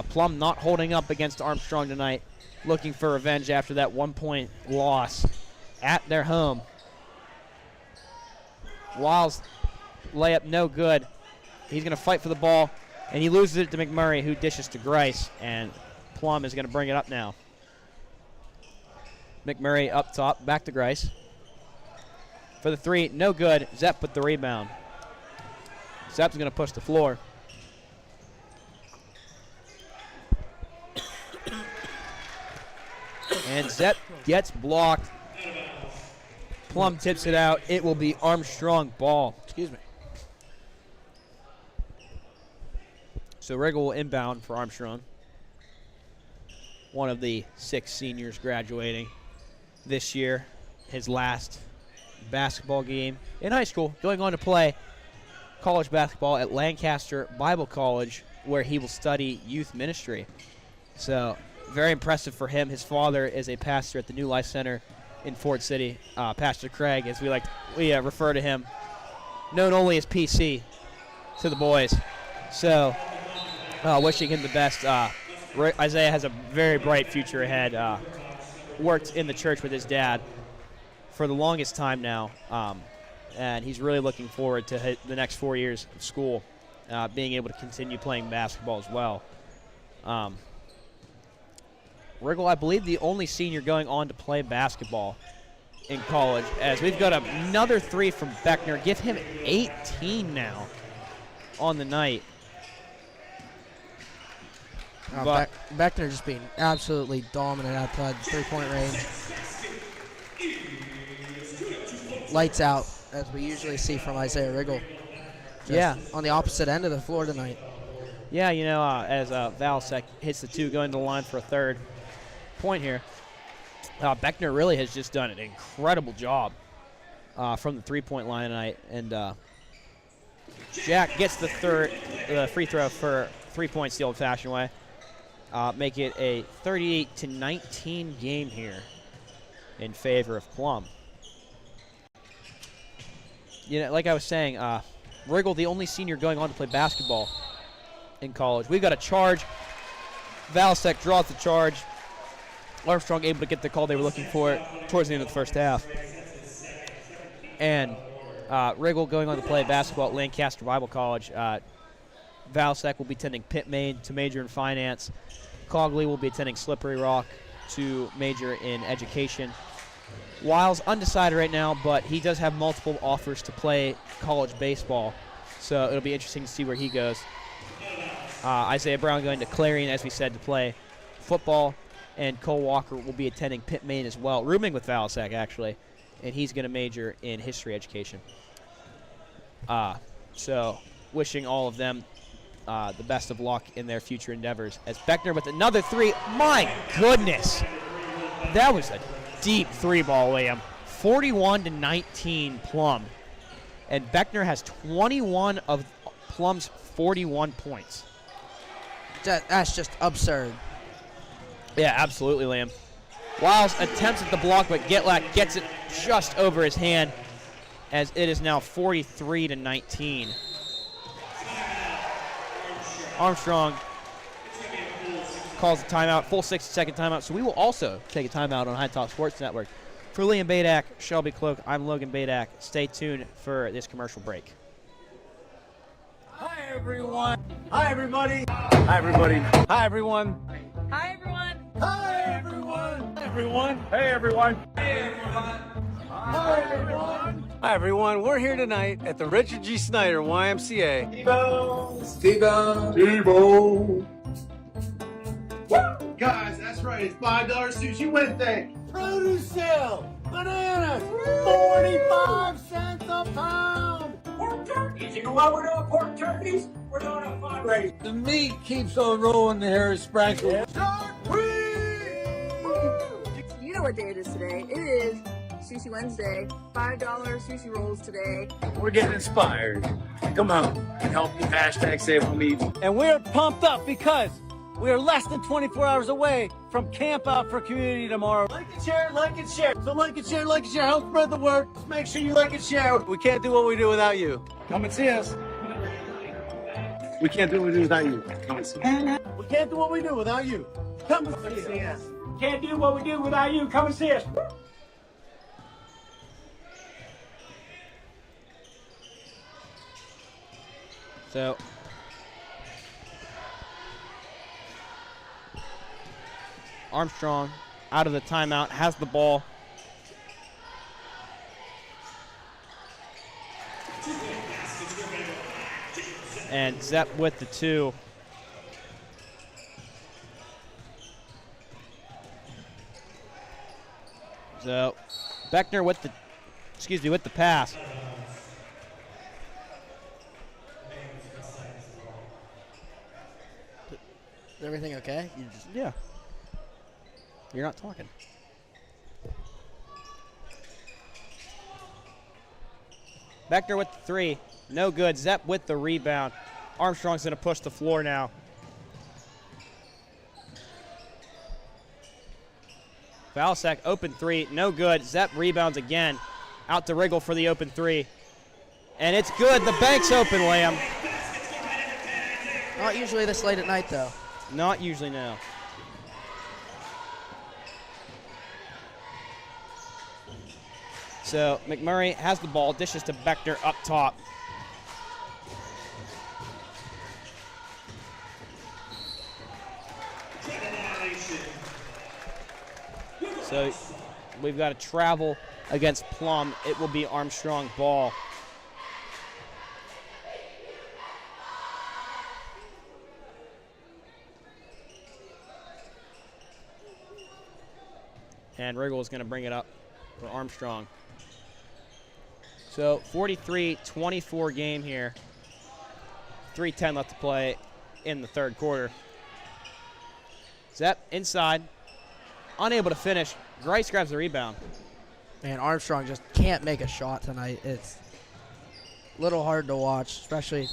Plum not holding up against Armstrong tonight, looking for revenge after that 1-point loss at their home. Wiles layup no good. He's going to fight for the ball, and he loses it to McMurray, who dishes to Grice, and Plum is going to bring it up now. McMurray up top, back to Grice. For the three, no good. Zepp with the rebound. Zepp's going to push the floor. And Zepp gets blocked. Plum tips it out. It will be Armstrong ball. Excuse me. So Riggle will inbound for Armstrong. One of the 6 seniors graduating this year. His last basketball game in high school, going on to play college basketball at Lancaster Bible College, where he will study youth ministry. So very impressive for him. His father is a pastor at the New Life Center in Ford City. Pastor Craig, as we refer to him, known only as PC to the boys. So wishing him the best. Isaiah has a very bright future ahead. Worked in the church with his dad for the longest time now, and he's really looking forward to the next 4 years of school, being able to continue playing basketball as well. Riggle, I believe, the only senior going on to play basketball in college, as we've got another three from Beckner. Give him 18 now on the night. Beckner just being absolutely dominant outside the 3-point range. Lights out, as we usually see from Isaiah Riggle. On the opposite end of the floor tonight. Yeah, as Valsek hits the two, going to the line for a third point here. Beckner really has just done an incredible job from the 3-point line tonight. And Jack gets the free throw for 3 points the old-fashioned way. Make it a 38-19 game here in favor of Plum. Like I was saying, Riggle, the only senior going on to play basketball in college. We've got a charge. Valsek draws the charge. Armstrong able to get the call they were looking for towards the end of the first half. And Riggle going on to play basketball at Lancaster Bible College. Valsek will be attending Pitt, Maine to major in finance. Cogley will be attending Slippery Rock to major in education. Wiles undecided right now, but he does have multiple offers to play college baseball, so it'll be interesting to see where he goes. Isaiah Brown going to Clarion, as we said, to play football, and Cole Walker will be attending Pitt, Maine as well, rooming with Valsek, actually, and he's going to major in history education. So wishing all of them the best of luck in their future endeavors. As Beckner with another three. My goodness. That was a deep three ball, Liam. 41-19 Plum. And Beckner has 21 of Plum's 41 points. That's just absurd. Yeah, absolutely, Liam. Wiles attempts at the block, but Getlak gets it just over his hand as it is now 43-19. Armstrong calls a timeout, full 60-second timeout. So we will also take a timeout on High Top Sports Network. For Liam Badak, Shelby Cloak, I'm Logan Badak. Stay tuned for this commercial break. Hi, everyone. Hi, everybody. Hi, everybody. Hi, everyone. Hi, everyone. Hi, everyone. Hi, everyone. Hey, everyone. Hey, everyone. Hi, everyone. Hi, everyone. We're here tonight at the Richard G. Snyder YMCA. Steve-O. Woo! Guys, that's right. It's $5 Sushi Wednesday. Produce sale. Bananas. 45 cents a pound. Pork turkeys. You know why we're doing pork turkeys? We're doing a fundraiser. The meat keeps on rolling, the hair is sprankled. You know what day it is today. It is Sushi Wednesday. $5 sushi rolls today. We're getting inspired. Come on and help me hashtag save on me. And we're pumped up because we are less than 24 hours away from Camp Out for Community tomorrow. Like and share, like and share. So like and share, like and share. Help spread the word. Just make sure you like and share. We can't do what we do without you. Come and see us. We can't do what we do without you. Come and see us. We can't do what we do without you. Come and see us. Can't do what we do without you. Come and see us. So Armstrong out of the timeout, has the ball. And Zepp with the two. So Beckner with the, with the pass. Is everything okay? Yeah. You're not talking. Beckner with the three. No good. Zepp with the rebound. Armstrong's going to push the floor now. Valsek, open three. No good. Zepp rebounds again. Out to Riggle for the open three. And it's good. The bank's open, Liam. Not usually this late at night, though. Not usually, no. So McMurray has the ball, dishes to Beckner up top. So we've got to travel against Plum. It will be Armstrong ball. And Riggle is going to bring it up for Armstrong. So 43-24 game here. 3:10 left to play in the third quarter. Zepp inside, unable to finish. Grice grabs the rebound. Man, Armstrong just can't make a shot tonight. It's a little hard to watch, especially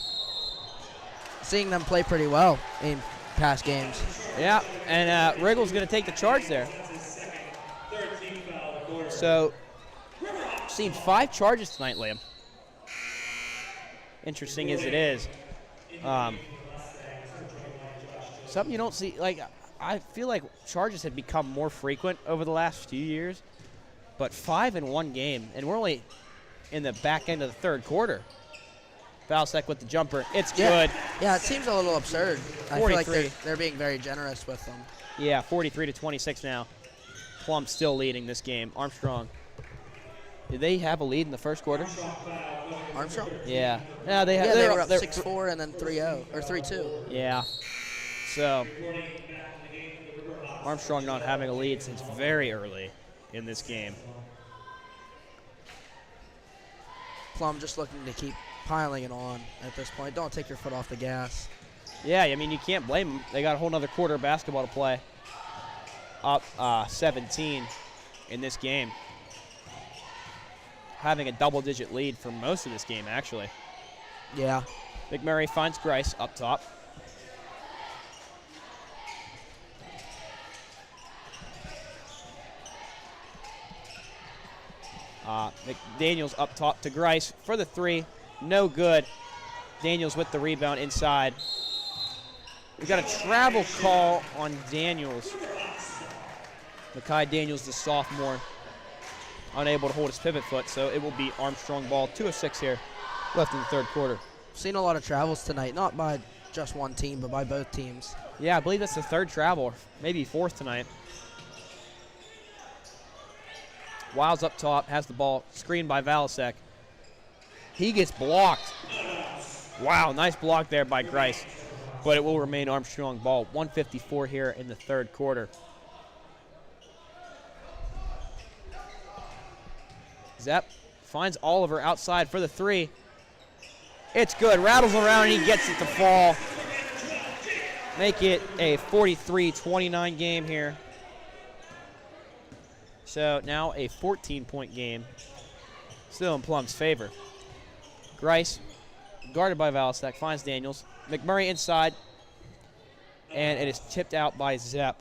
seeing them play pretty well in past games. Yeah, and Riggle's going to take the charge there. So, seen 5 charges tonight, Liam. Interesting as it is. Something you don't see, like, I feel like charges have become more frequent over the last few years, but 5 in one game, and we're only in the back end of the third quarter. Valsek with the jumper. It's good. Yeah, it seems a little absurd. I feel like 43. they're being very generous with them. Yeah, 43-26 now. Plum still leading this game. Armstrong. Did they have a lead in the first quarter? Armstrong? Yeah. Yeah, they were up 6-4 and then 3-0 or 3-2. Yeah. So Armstrong not having a lead since very early in this game. Plum just looking to keep piling it on at this point. Don't take your foot off the gas. Yeah, I mean, you can't blame them. They got a whole nother quarter of basketball to play. Up 17. in this game. Having a double-digit lead for most of this game, actually. Yeah. McMurray finds Grice up top. McDaniels up top to Grice for the three. No good. Daniels with the rebound inside. We got a travel call on Daniels. Makai Daniels, the sophomore, unable to hold his pivot foot, so it will be Armstrong ball. 2:06 here left in the third quarter. Seen a lot of travels tonight, not by just one team, but by both teams. Yeah, I believe that's the third travel, or maybe fourth tonight. Wiles up top, has the ball, screened by Valasek. He gets blocked. Wow, nice block there by Grice, but it will remain Armstrong ball. 1:54 here in the third quarter. Zepp finds Oliver outside for the three. It's good, rattles around and he gets it to fall. Make it a 43-29 game here. So now a 14-point game, still in Plum's favor. Grice, guarded by Valasek, finds Daniels. McMurray inside, and it is tipped out by Zepp.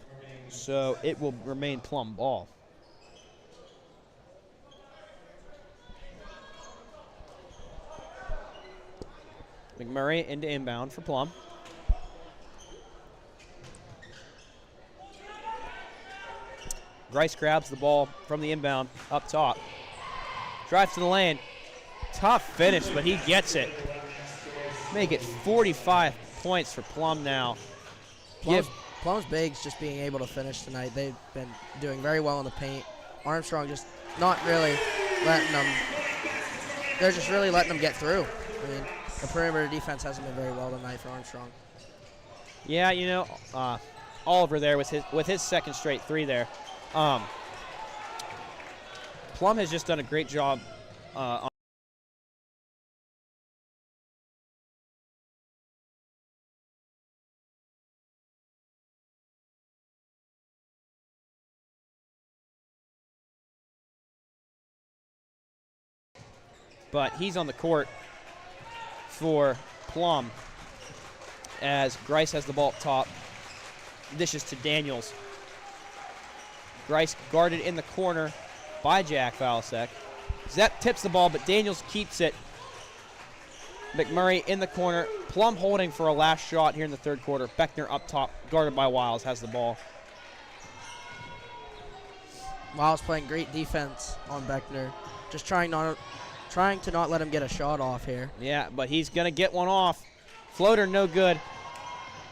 So it will remain Plum ball. McMurray into inbound for Plum. Grice grabs the ball from the inbound up top. Drives to the lane. Tough finish, but he gets it. Make it 45 points for Plum now. Plum's bigs just being able to finish tonight. They've been doing very well in the paint. Armstrong just not really letting them. They're just really letting them get through. I mean, the perimeter defense hasn't been very well tonight for Armstrong. Yeah, you know, Oliver there with his second straight three there. Plum has just done a great job on but he's on the court for Plum as Grice has the ball up top. Dishes to Daniels. Grice guarded in the corner by Jack Valasek. Zepp tips the ball, but Daniels keeps it. McMurray in the corner. Plum holding for a last shot here in the third quarter. Beckner up top, guarded by Wiles, has the ball. Wiles playing great defense on Beckner. Just trying to not let him get a shot off here. Yeah, but he's going to get one off. Floater no good.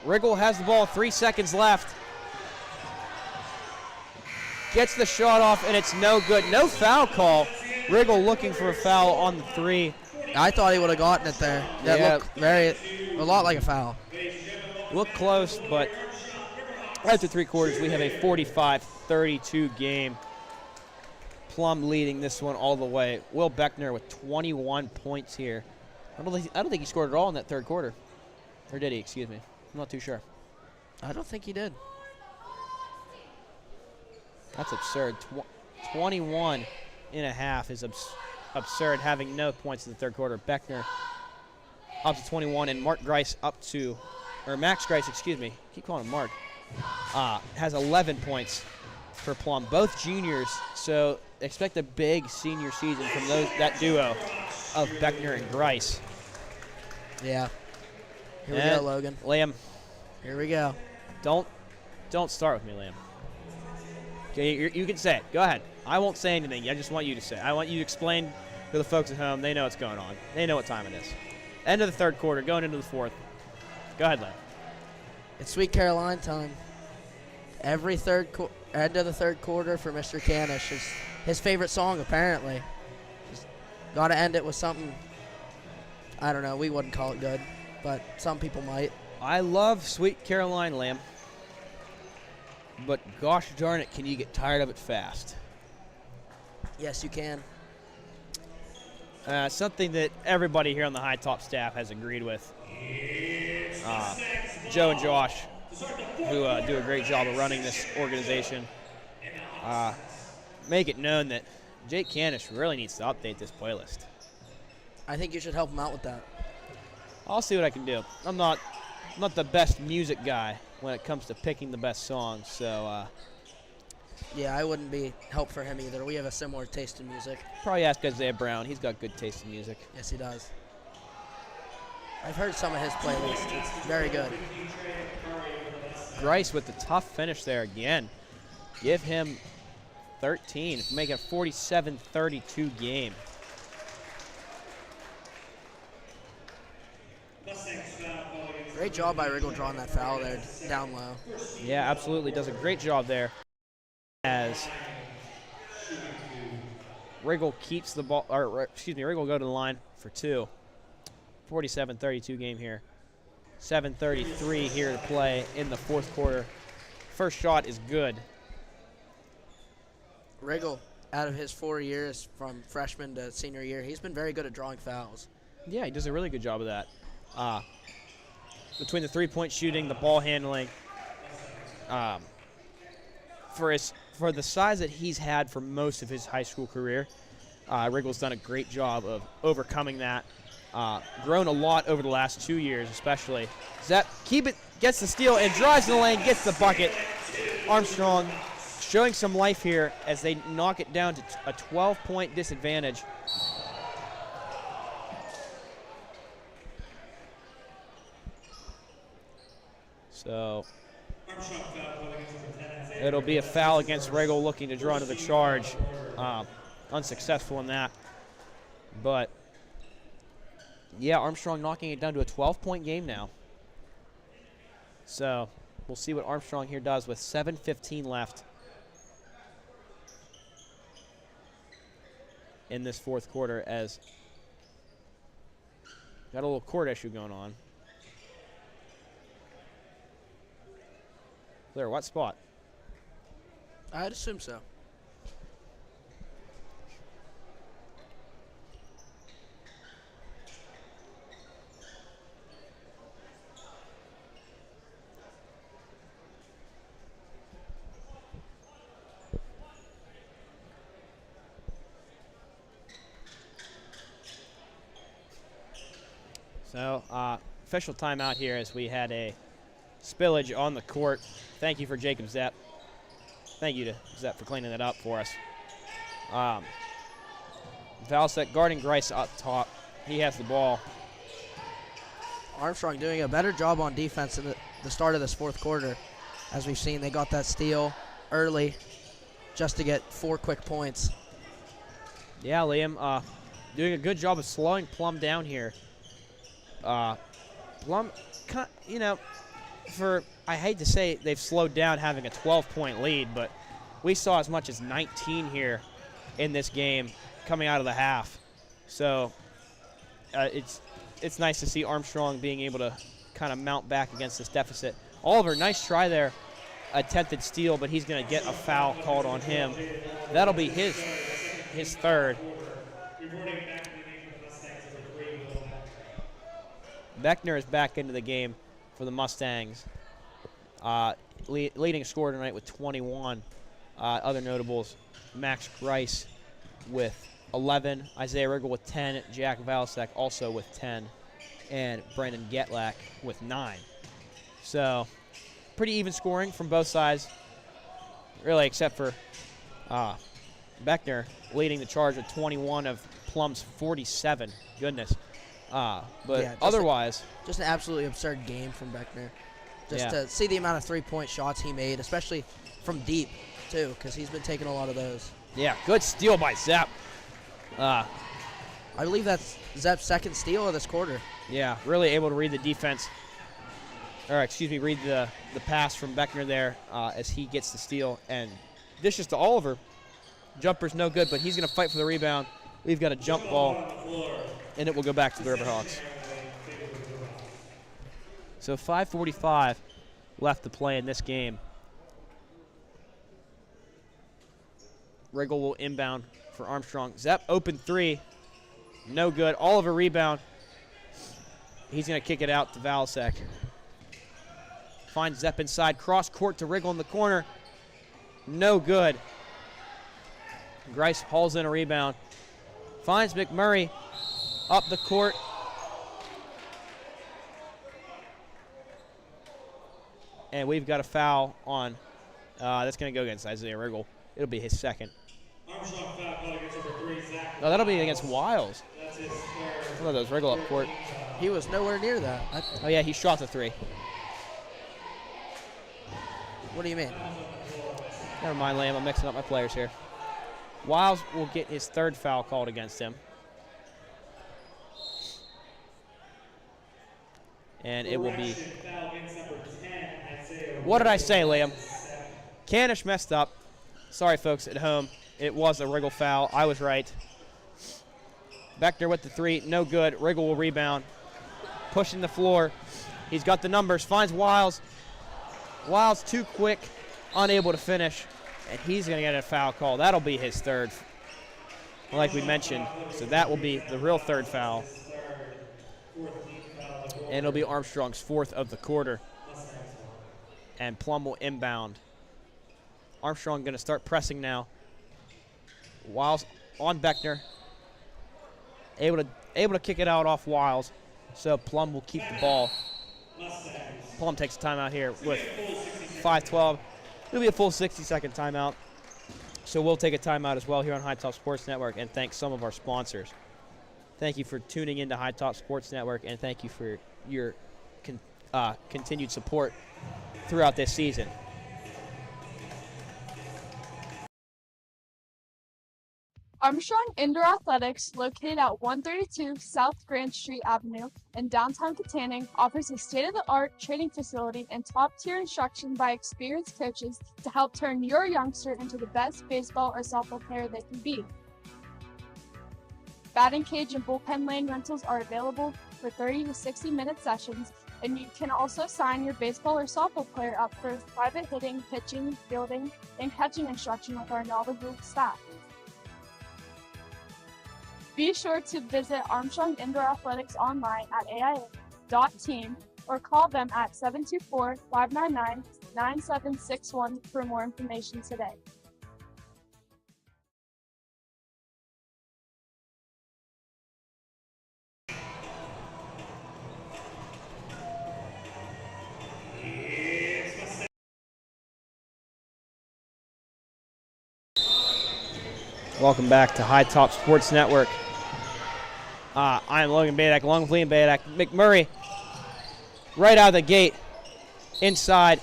Riggle has the ball, 3 seconds left. Gets the shot off, and it's no good. No foul call. Riggle looking for a foul on the three. I thought he would have gotten it there. That looked a lot like a foul. Looked close, but after three quarters, we have a 45-32 game. Plum leading this one all the way. Will Beckner with 21 points here. I don't think he scored at all in that third quarter. Or did he? Excuse me. I'm not too sure. I don't think he did. That's absurd. 21 and a half is absurd, having no points in the third quarter. Beckner up to 21, and Max Grice, excuse me. Keep calling him Mark. Has 11 points for Plum. Both juniors, so expect a big senior season from that duo of Beckner and Grice. Yeah. Here we go, Logan. Liam. Here we go. Don't start with me, Liam. Okay, you can say it. Go ahead. I won't say anything. I just want you to say it. I want you to explain to the folks at home. They know what's going on. They know what time it is. End of the third quarter, going into the fourth. Go ahead, Liam. It's Sweet Caroline time. Every end of the third quarter for Mr. Canish is his favorite song, apparently. Just got to end it with something, I don't know, we wouldn't call it good, but some people might. I love Sweet Caroline, Liam. But gosh darn it, can you get tired of it fast? Yes, you can. Something that everybody here on the High Top staff has agreed with. Joe and Josh, who do a great job of running this organization. make it known that Jake Canish really needs to update this playlist. I think you should help him out with that. I'll see what I can do. I'm not the best music guy when it comes to picking the best songs, so Yeah, I wouldn't be help for him either. We have a similar taste in music. probably ask Isaiah Brown. He's got good taste in music. Yes, he does. I've heard some of his playlists. It's very good. Grice with the tough finish there again. Give him 13, make it a 47-32 game. Great job by Riggle drawing that foul there down low. Yeah, absolutely. Does a great job there. As Riggle keeps the ball, or excuse me, Riggle will go to the line for 2. 47-32 game here. 7:33 here to play in the fourth quarter. First shot is good. Riggle, out of his 4 years from freshman to senior year, he's been very good at drawing fouls. Yeah, he does a really good job of that. Between the three-point shooting, the ball handling, for the size that he's had for most of his high school career, Riggle's done a great job of overcoming that. Grown a lot over the last 2 years, especially. Zep gets the steal and drives in the lane, gets the bucket. Armstrong showing some life here as they knock it down to a 12-point disadvantage. So it'll be a foul against Riggle, looking to draw another charge. Unsuccessful in that. But, yeah, Armstrong knocking it down to a 12-point game now. So we'll see what Armstrong here does with 7:15 left in this fourth quarter, as got a little court issue going on. There, what spot? I'd assume so. So, official timeout here as we had a spillage on the court. Thank you for Jacob Zepp. Thank you to Zepp for cleaning that up for us. Valsek guarding Grice up top. He has the ball. Armstrong doing a better job on defense in the start of this fourth quarter. As we've seen, they got that steal early just to get 4 quick points. Yeah, Liam, doing a good job of slowing Plum down here. Plum, you know, I hate to say they've slowed down having a 12-point lead, but we saw as much as 19 here in this game coming out of the half. So it's nice to see Armstrong being able to kind of mount back against this deficit. Oliver, nice try there. Attempted steal, but he's going to get a foul called on him. That'll be his third. Beckner is back into the game for the Mustangs. Leading scorer tonight with 21. Other notables, Max Grice with 11, Isaiah Riggle with 10, Jack Valsek also with 10, and Brandon Getlak with 9. So pretty even scoring from both sides, really, except for Beckner leading the charge with 21 of Plum's 47. Goodness. But yeah, otherwise, just an absolutely absurd game from Beckner. Just yeah. To see the amount of three-point shots he made, especially from deep, too, because he's been taking a lot of those. Yeah, good steal by Zepp. I believe that's Zepp's second steal of this quarter. Yeah, really able to read the defense. Or, excuse me, read the pass from Beckner there as he gets the steal and dishes to Oliver. Jumper's no good, but he's going to fight for the rebound. We've got a jump ball, and it will go back to the Riverhawks. So 5:45 left to play in this game. Riggle will inbound for Armstrong. Zepp open three. No good. Oliver rebound. He's going to kick it out to Valsek. Finds Zepp inside. Cross court to Riggle in the corner. No good. Grice hauls in a rebound. Finds McMurray up the court. And we've got a foul on. That's going to go against Isaiah Riggle. It'll be his second. Armstrong foul called against number 3, Zach. Oh, that'll be against Wiles. That's his third. I thought that was Riggle up court. He was nowhere near that. Oh, yeah, he shot the 3. What do you mean? Never mind, Liam. I'm mixing up my players here. Wiles will get his third foul called against him. And it will be. What did I say, Liam? Canish messed up. Sorry, folks at home. It was a Riggle foul. I was right. Beckner with the 3. No good. Riggle will rebound. Pushing the floor. He's got the numbers. Finds Wiles. Wiles too quick. Unable to finish. And he's going to get a foul call. That'll be his third, like we mentioned. So that will be the real third foul. And it'll be Armstrong's 4th of the quarter. And Plum will inbound. Armstrong going to start pressing now. Wiles on Beckner. Able to kick it out off Wiles. So Plum will keep the ball. Plum takes a timeout here with 5:12. It'll be a full 60-second timeout. So we'll take a timeout as well here on High Top Sports Network and thank some of our sponsors. Thank you for tuning into High Top Sports Network, and thank you for your continued support throughout this season. Armstrong Indoor Athletics, located at 132 South Grand Street Avenue in downtown Katanning, offers a state-of-the-art training facility and top-tier instruction by experienced coaches to help turn your youngster into the best baseball or softball player they can be. Batting cage and bullpen lane rentals are available for 30 to 60-minute sessions, and you can also sign your baseball or softball player up for private hitting, pitching, fielding, and catching instruction with our knowledgeable staff. Be sure to visit Armstrong Indoor Athletics online at aia.team or call them at 724-599-9761 for more information today. Welcome back to High Top Sports Network. I'm Logan Badak, along with Liam Badak. McMurray, right out of the gate, inside.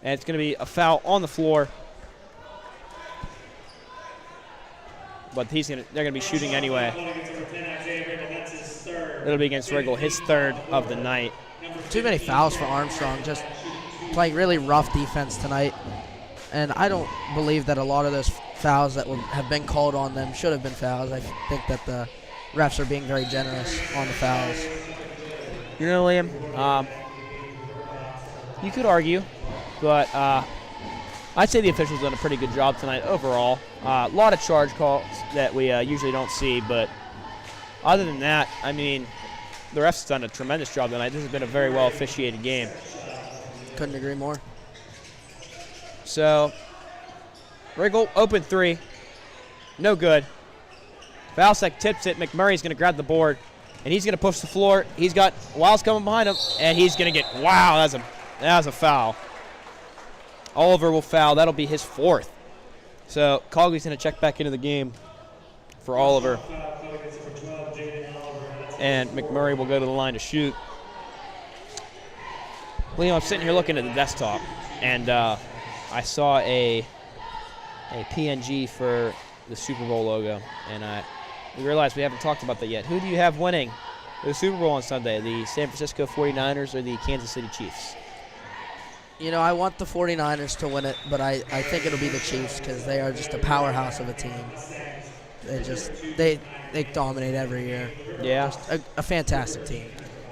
And it's going to be a foul on the floor. But they're going to be shooting anyway. It'll be against Riggle, his 3rd of the night. Too many fouls for Armstrong. Just playing really rough defense tonight. And I don't believe that a lot of those fouls that have been called on them should have been fouls. I think that the refs are being very generous on the fouls. You know, Liam, you could argue, but I'd say the officials done a pretty good job tonight overall. A lot of charge calls that we usually don't see, but other than that, I mean, the refs have done a tremendous job tonight. This has been a very well officiated game. Couldn't agree more. So, Riggle, open 3. No good. Valsek tips it. McMurray's going to grab the board, and he's going to push the floor. He's got Wiles coming behind him, and he's going to get, wow, that was a foul. Oliver will foul. That'll be his 4th. So, Cogley's going to check back into the game for Oliver. And McMurray will go to the line to shoot. Liam, I'm sitting here looking at the desktop, and I saw a PNG for the Super Bowl logo, and we realized we haven't talked about that yet. Who do you have winning the Super Bowl on Sunday, the San Francisco 49ers or the Kansas City Chiefs? You know, I want the 49ers to win it, but I think it'll be the Chiefs because they are just a powerhouse of a team. They dominate every year. Yeah. Just a fantastic team.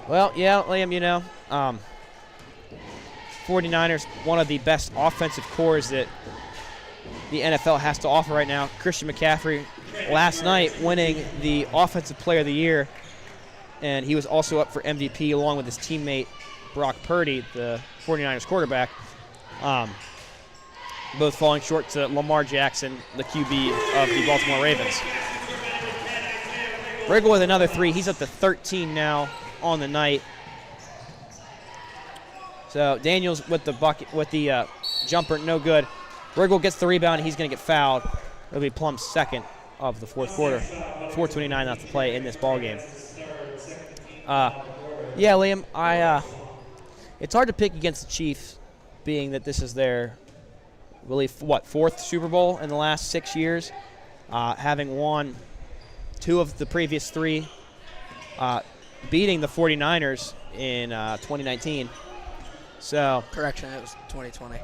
Well, yeah, Liam, you know, 49ers, one of the best offensive cores that the NFL has to offer right now. Christian McCaffrey last night winning the Offensive Player of the Year, and he was also up for MVP along with his teammate Brock Purdy, the 49ers quarterback. both falling short to Lamar Jackson, the QB of the Baltimore Ravens. Riggle with another 3. He's up to 13 now on the night. So Daniels with the bucket, with the jumper, no good. Riggle gets the rebound. He's going to get fouled. It'll be Plum's second of the fourth quarter. 4:29 left to play in this ball game. Yeah, Liam, it's hard to pick against the Chiefs, being that this is their, I believe, fourth Super Bowl in the last 6 years, having won 2 of the previous 3, beating the 49ers in 2019. So Correction, it was 2020.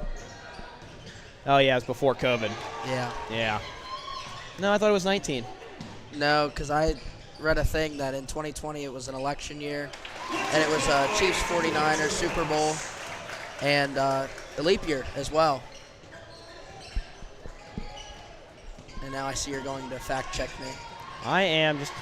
Oh, yeah, it was before COVID. Yeah. Yeah. No, I thought it was 19. No, because I read a thing that in 2020 it was an election year, and it was Chiefs 49ers Super Bowl and a leap year as well. And now I see you're going to fact check me. I am just.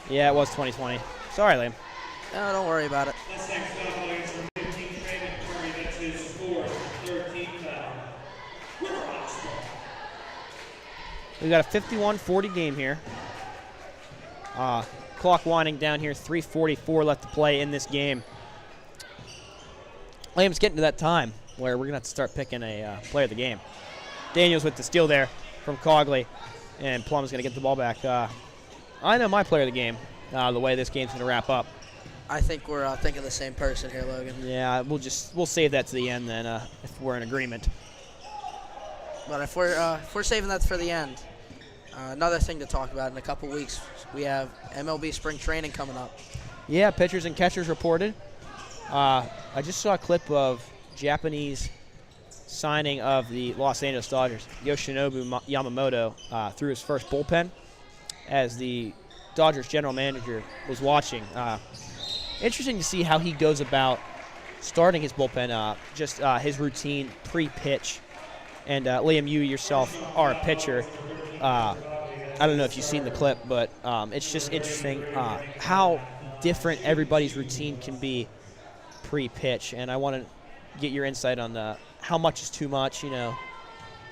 Yeah, it was 2020. Sorry, Liam. No, don't worry about it. We got a 51-40 game here. Clock winding down here. 3:44 left to play in this game. Liam's getting to that time where we're going to have to start picking a player of the game. Daniels with the steal there from Cogley, and Plum's going to get the ball back. I know my player of the game, the way this game's going to wrap up. I think we're thinking the same person here, Logan. Yeah, we'll save that to the end then, if we're in agreement. But if we're saving that for the end, another thing to talk about in a couple weeks, we have MLB spring training coming up. Yeah, pitchers and catchers reported. I just saw a clip of Japanese signing of the Los Angeles Dodgers. Yoshinobu Yamamoto threw his first bullpen as the Dodgers general manager was watching. Interesting to see how he goes about starting his bullpen, his routine pre-pitch. And Liam, you yourself are a pitcher. I don't know if you've seen the clip, but it's just interesting how different everybody's routine can be pre-pitch. And I want to get your insight on how much is too much. You know,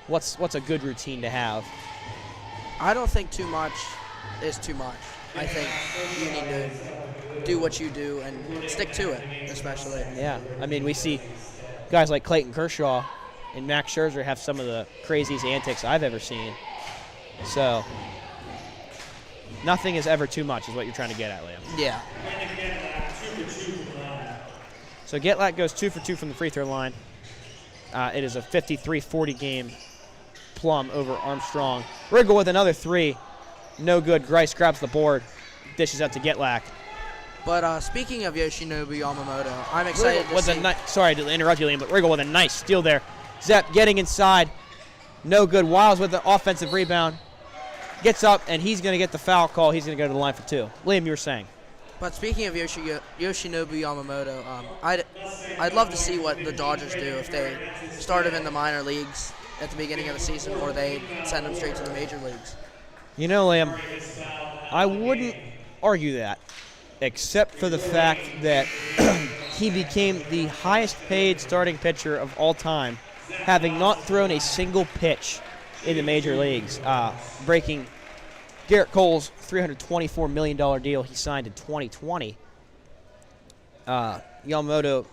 what's a good routine to have? I don't think too much is too much. I think you need to do what you do and stick to it, especially. Yeah, I mean, we see guys like Clayton Kershaw and Max Scherzer have some of the craziest antics I've ever seen. So nothing is ever too much is what you're trying to get at, Liam. Yeah. So Getlak goes 2 for 2 from the free throw line. It is a 53-40 game. Plum over Armstrong. Riggle with another 3. No good. Grice grabs the board, dishes out to Getlak. But speaking of Yoshinobu Yamamoto, I'm excited to see. Sorry to interrupt you, Liam, but Riggle with a nice steal there. Zepp getting inside. No good. Wiles with the offensive rebound. Gets up, and he's going to get the foul call. He's going to go to the line for 2. Liam, you were saying. But speaking of Yoshinobu Yamamoto, I'd love to see what the Dodgers do if they start him in the minor leagues at the beginning of the season or they send him straight to the major leagues. You know, Liam, I wouldn't argue that, except for the fact that he became the highest paid starting pitcher of all time, having not thrown a single pitch in the major leagues, breaking Garrett Cole's $324 million deal he signed in 2020. Yamamoto,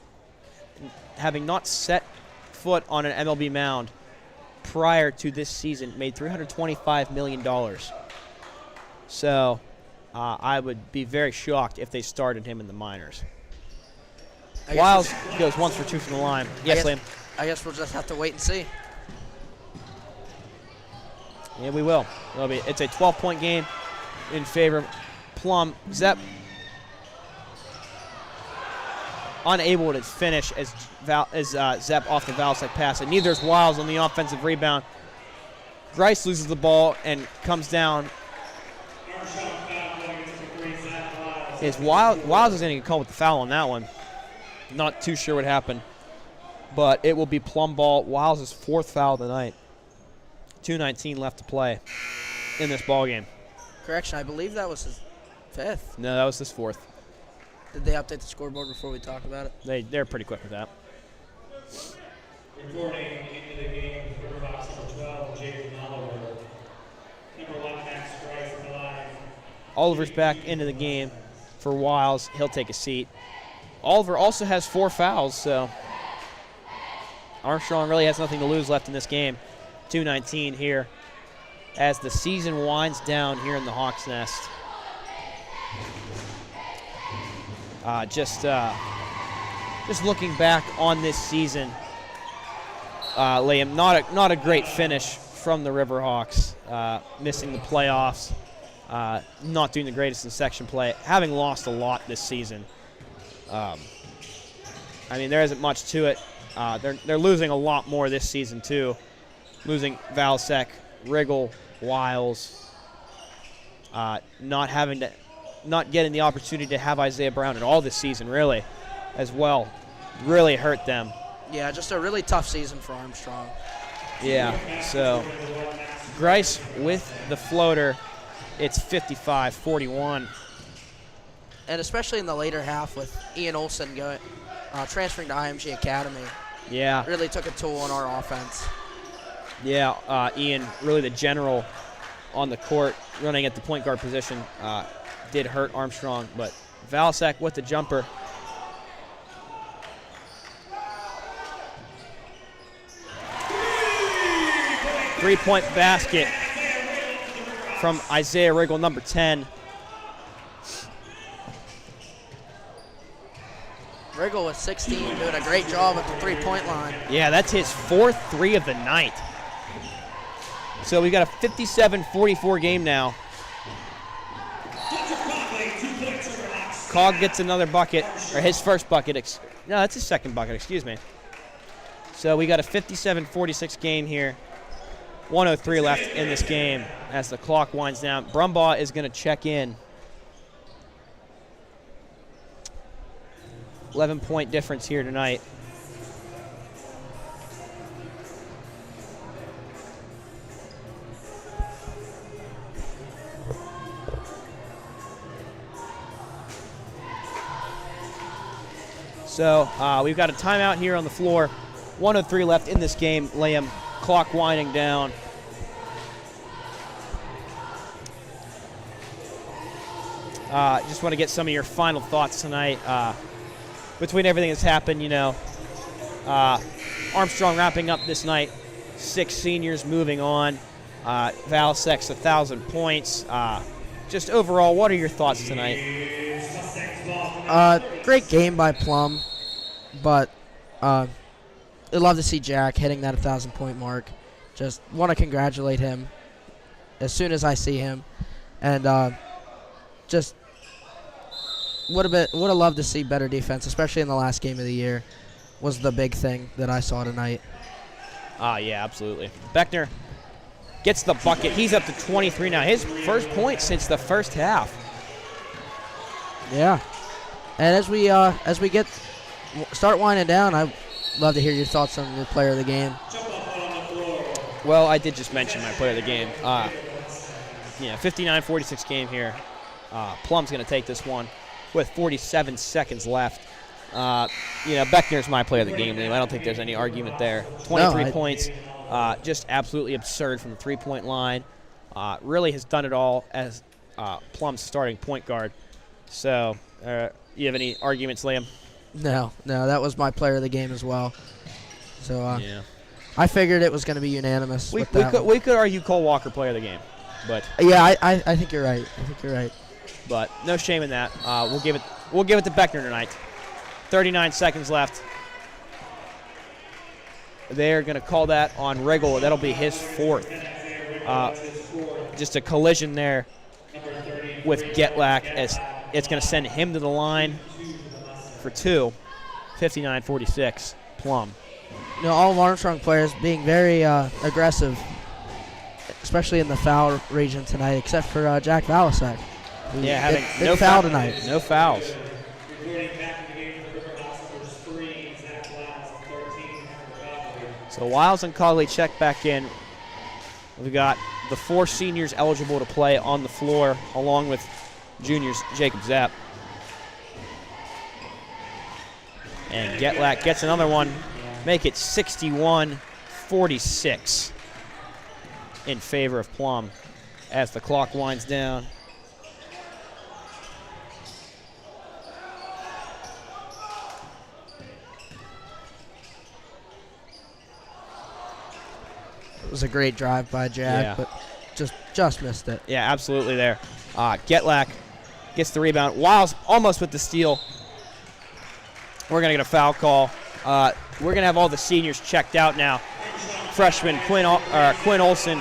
having not set foot on an MLB mound prior to this season, made $325 million. So I would be very shocked if they started him in the minors. Wiles goes 1 for 2 from the line. Yes, Liam. I guess we'll just have to wait and see. Yeah, we will. It's a 12-point game in favor of Plum. Zepp unable to finish as Zepp off the Valsek pass, and neither is Wiles on the offensive rebound. Grice loses the ball and comes down. Wiles is going to get called with the foul on that one. Not too sure what happened, but it will be Plum ball. Wiles' 4th foul of the night. 2:19 left to play in this ball game. Correction, I believe that was his 5th. No, that was his 4th. Did they update the scoreboard before we talk about it? They're pretty quick with that. Reporting into the game for Riverhawks number 12, Jason Oliver. Number 1, Max Bryce on the line. Oliver's back into the game for Wiles. He'll take a seat. Oliver also has 4 fouls, so Armstrong really has nothing to lose left in this game. 2:19 here as the season winds down here in the Hawks' Nest. Just looking back on this season, Liam, not a great finish from the Riverhawks, missing the playoffs, not doing the greatest in section play, having lost a lot this season. I mean, there isn't much to it. They're losing a lot more this season too, losing Valsek, Riggle, Wiles, not getting the opportunity to have Isaiah Brown at all this season, really, as well, really hurt them. Yeah, just a really tough season for Armstrong. Yeah, so Grice with the floater, it's 55-41. And especially in the later half with Ian Olsen transferring to IMG Academy. Yeah. Really took a toll on our offense. Yeah, Ian, really the general on the court, running at the point guard position, did hurt Armstrong, but Valsek with the jumper. Three-point basket from Isaiah Riggle, number 10. Riggle with 16, doing a great job at the three-point line. Yeah, that's his 4th 3 of the night. So we got a 57-44 game now. Cog gets another bucket, or his first bucket. No, that's his second bucket, excuse me. So we got a 57-46 game here. 1:03 left in this game as the clock winds down. Brumbaugh is going to check in. 11-point difference here tonight. So we've got a timeout here on the floor. 1:03 left in this game. Liam, clock winding down. Just want to get some of your final thoughts tonight. Between everything that's happened, you know, Armstrong wrapping up this night, 6 seniors moving on, Valsek's 1,000 points. Just overall, what are your thoughts tonight? Great game by Plum, but I'd love to see Jack hitting that 1,000-point mark. Just want to congratulate him as soon as I see him, and just would have loved to see better defense, especially in the last game of the year. Was the big thing that I saw tonight. Yeah, absolutely. Beckner gets the bucket. He's up to 23 now. His first point since the first half. Yeah, and as we start winding down, I'd love to hear your thoughts on your player of the game. Well, I did just mention my player of the game. 59-46 game here. Plum's going to take this one with 47 seconds left. Beckner's my player of the game, Liam. I don't think there's any argument there. 23 points, just absolutely absurd from the three-point line. Really has done it all as Plum's starting point guard. So, you have any arguments, Liam? No, that was my player of the game as well. So, I figured it was going to be unanimous. We could argue Cole Walker player of the game, but yeah, I think you're right. But no shame in that. We'll give it to Beckner tonight. 39 seconds left. They're going to call that on Riggle. That'll be his 4th. Just a collision there with Getlak as it's going to send him to the line for 2. 59-46, Plum. All of Armstrong players being very aggressive, especially in the foul region tonight, except for Jack Valasek. Yeah, having no foul tonight. No fouls. So Wiles and Cogley check back in. We've got the 4 seniors eligible to play on the floor, along with juniors Jacob Zapp. And Getlak gets another one. Make it 61-46 in favor of Plum as the clock winds down. It was a great drive by Jack, but just missed it. Yeah, absolutely there. Getlak gets the rebound. Wiles almost with the steal. We're going to get a foul call. We're going to have all the seniors checked out now. Freshman Quinn Olson,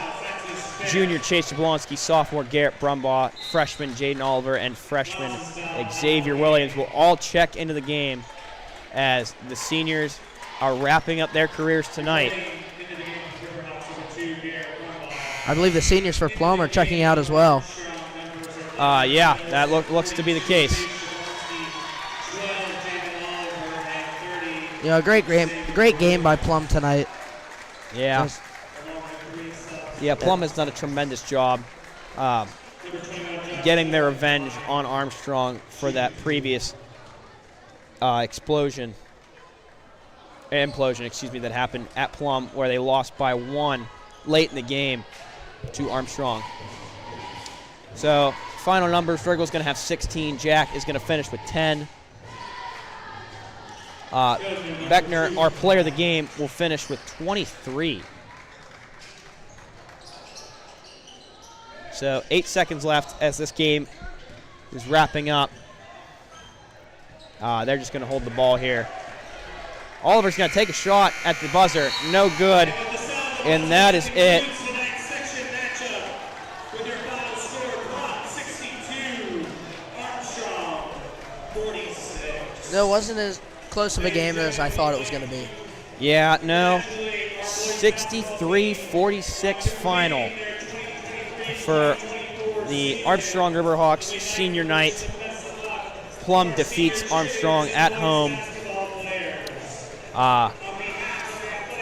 junior Chase Jablonski, sophomore Garrett Brumbaugh, freshman Jaden Oliver, and freshman Xavier Williams will all check into the game as the seniors are wrapping up their careers tonight. I believe the seniors for Plum are checking out as well. Yeah, that looks to be the case. You know, great game by Plum tonight. Yeah. Yeah, Plum has done a tremendous job getting their revenge on Armstrong for that previous implosion, that happened at Plum, where they lost by 1 late in the game to Armstrong. So, final numbers, Virgil's going to have 16. Jack is going to finish with 10. Beckner, our player of the game, will finish with 23. So 8 seconds left as this game is wrapping up. They're just going to hold the ball here. Oliver's going to take a shot at the buzzer. No good. And that is it. No, it wasn't as close of a game as I thought it was going to be. Yeah, no. 63-46 final for the Armstrong Riverhawks senior night. Plum defeats Armstrong at home.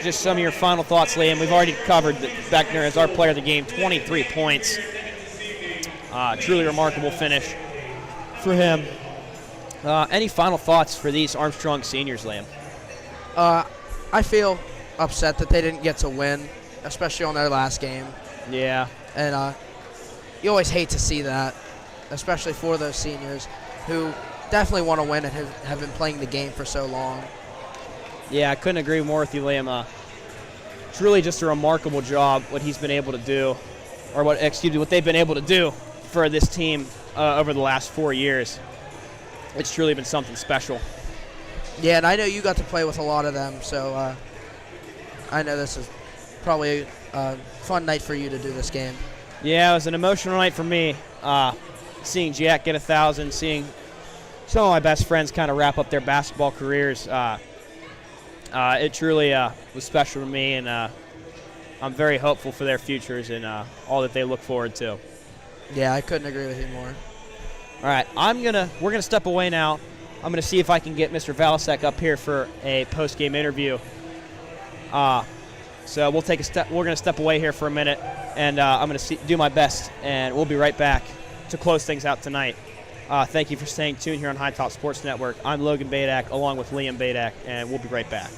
Just some of your final thoughts, Liam. We've already covered that Beckner as our player of the game, 23 points. Truly remarkable finish for him. Any final thoughts for these Armstrong seniors, Liam? I feel upset that they didn't get to win, especially on their last game. Yeah. And you always hate to see that, especially for those seniors who definitely want to win and have been playing the game for so long. Yeah, I couldn't agree more with you, Liam. It's really just a remarkable job what he's been able to do, or what they've been able to do for this team over the last 4 years. It's truly been something special. Yeah, and I know you got to play with a lot of them, so I know this is probably a fun night for you to do this game. Yeah, it was an emotional night for me. Seeing Jack get 1,000, seeing some of my best friends kind of wrap up their basketball careers. It truly was special to me, and I'm very hopeful for their futures and all that they look forward to. Yeah, I couldn't agree with you more. All right, we're gonna step away now. I'm gonna see if I can get Mr. Valasek up here for a post-game interview. So we'll take a step. We're gonna step away here for a minute, and I'm gonna do my best, and we'll be right back to close things out tonight. Thank you for staying tuned here on High Top Sports Network. I'm Logan Badak, along with Liam Badak, and we'll be right back.